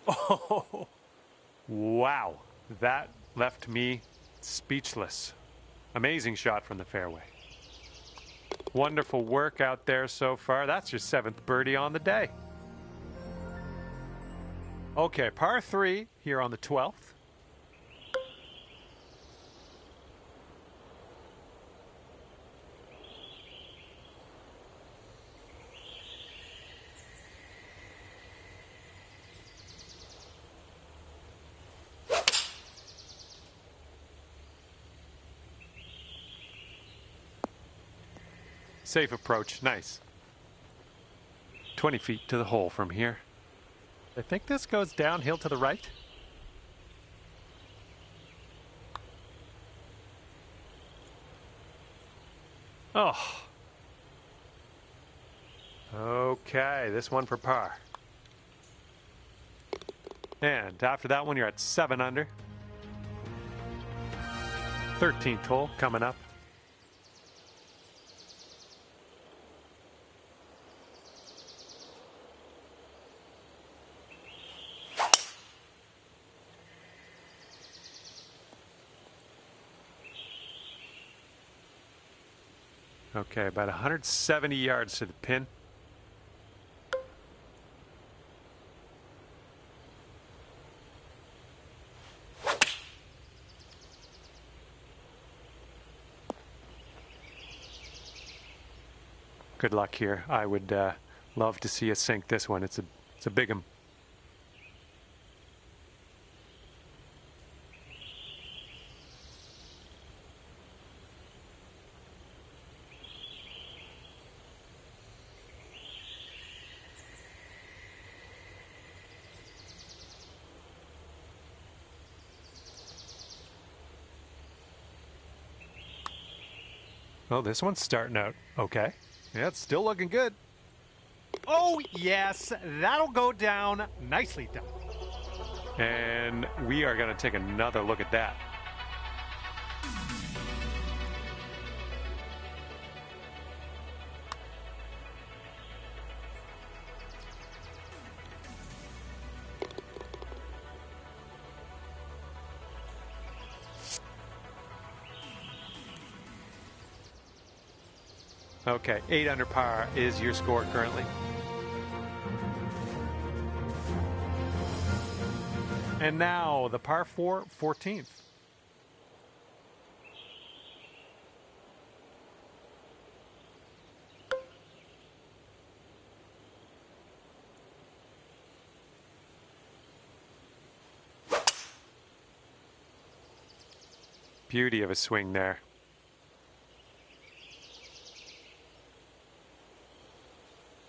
Oh, wow. That left me speechless. Amazing shot from the fairway. Wonderful work out there so far. That's your 7th birdie on the day. Okay, par 3 here on the 12th. Safe approach. Nice. 20 feet to the hole from here. I think this goes downhill to the right. Oh. Okay, this one for par. And after that one, you're at 7 under. 13th hole coming up. Okay, about 170 yards to the pin. Good luck here. I would love to see us sink this one. It's a big 'em. Oh, this one's starting out okay. Yeah, it's still looking good. Oh, yes, that'll go down. Nicely done. And we are going to take another look at that. Okay, 8 under par is your score currently. And now the par 4, 14th. Beauty of a swing there.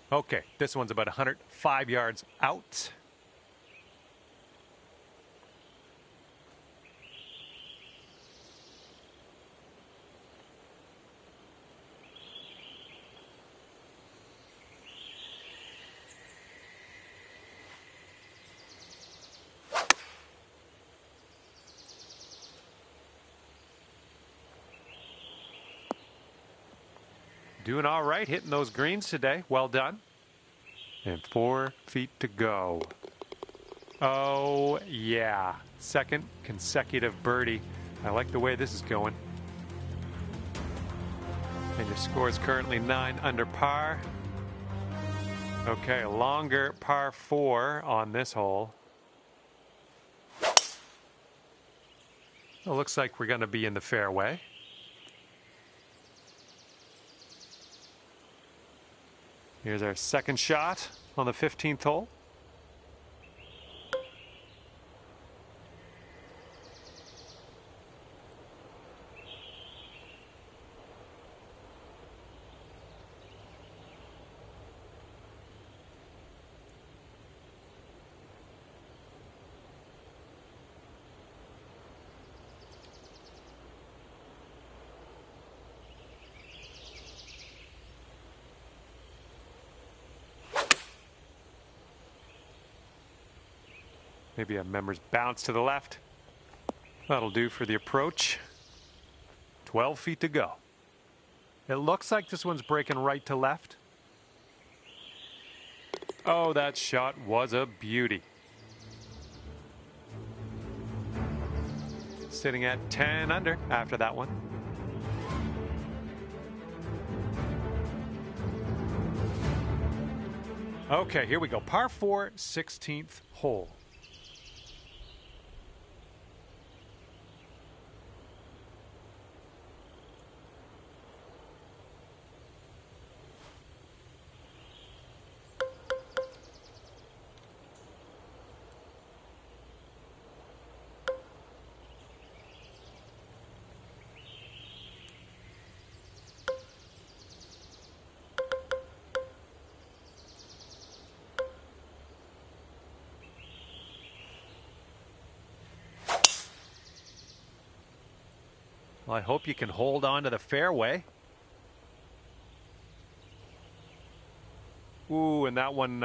Okay, this one's about 105 yards out. Doing all right, hitting those greens today. Well done. And 4 feet to go. Oh, yeah. Second consecutive birdie. I like the way this is going. And your score is currently 9 under par. Okay, longer par 4 on this hole. It looks like we're going to be in the fairway. Here's our second shot on the 15th hole. Maybe a member's bounce to the left. That'll do for the approach. 12 feet to go. It looks like this one's breaking right to left. Oh, that shot was a beauty. Sitting at 10 under after that one. Okay, here we go. Par 4, 16th hole. Well, I hope you can hold on to the fairway. Ooh, and that one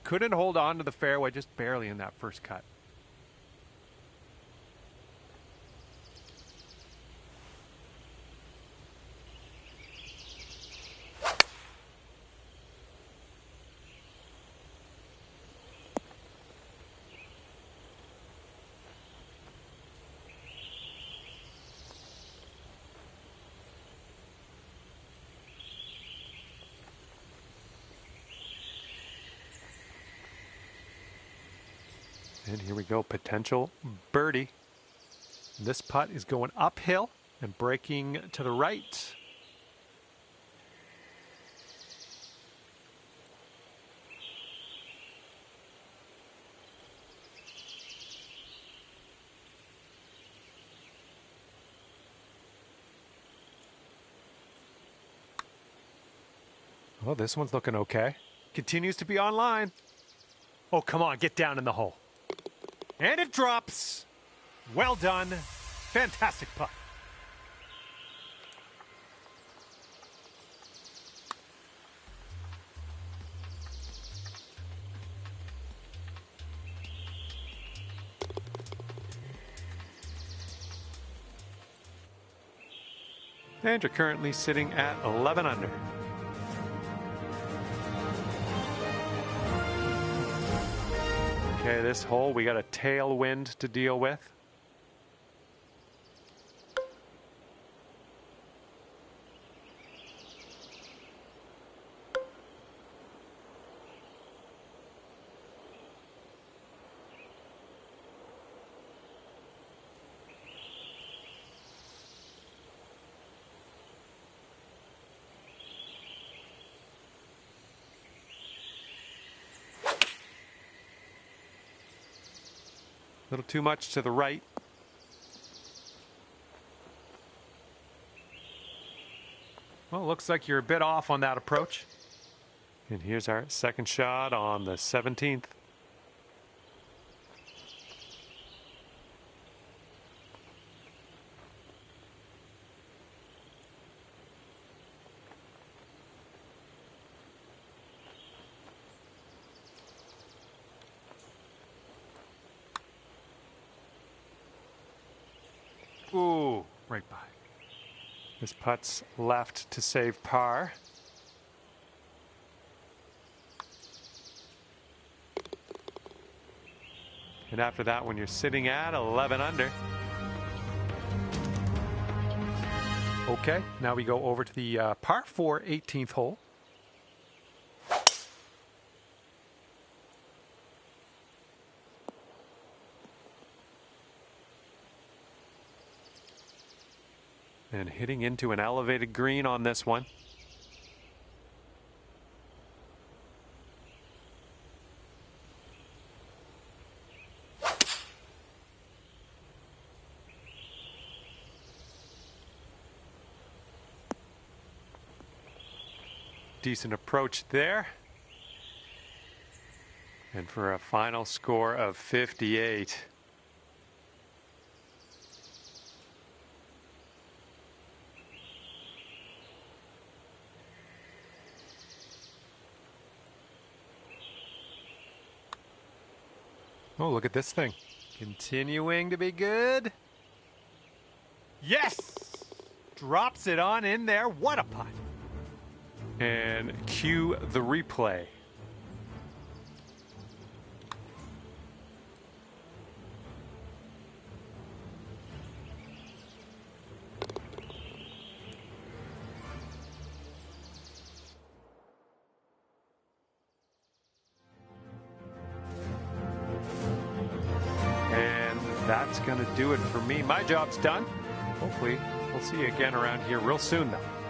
couldn't hold on to the fairway, just barely in that first cut. And here we go, potential birdie. This putt is going uphill and breaking to the right. Oh, this one's looking okay. Continues to be online. Oh, come on, get down in the hole. And it drops. Well done. Fantastic putt. And you're currently sitting at 11 under. Okay, this hole, we got a tailwind to deal with. A little too much to the right. Well, looks like you're a bit off on that approach. And here's our second shot on the 17th. Ooh, right by. This putt's left to save par. And after that, when you're sitting at 11 under. Okay, now we go over to the par 4 18th hole. And hitting into an elevated green on this one. Decent approach there. And for a final score of 58. Oh, look at this thing. Continuing to be good. Yes! Drops it on in there. What a putt. And cue the replay. And that's going to do it for me. My job's done. Hopefully, we'll see you again around here real soon, though.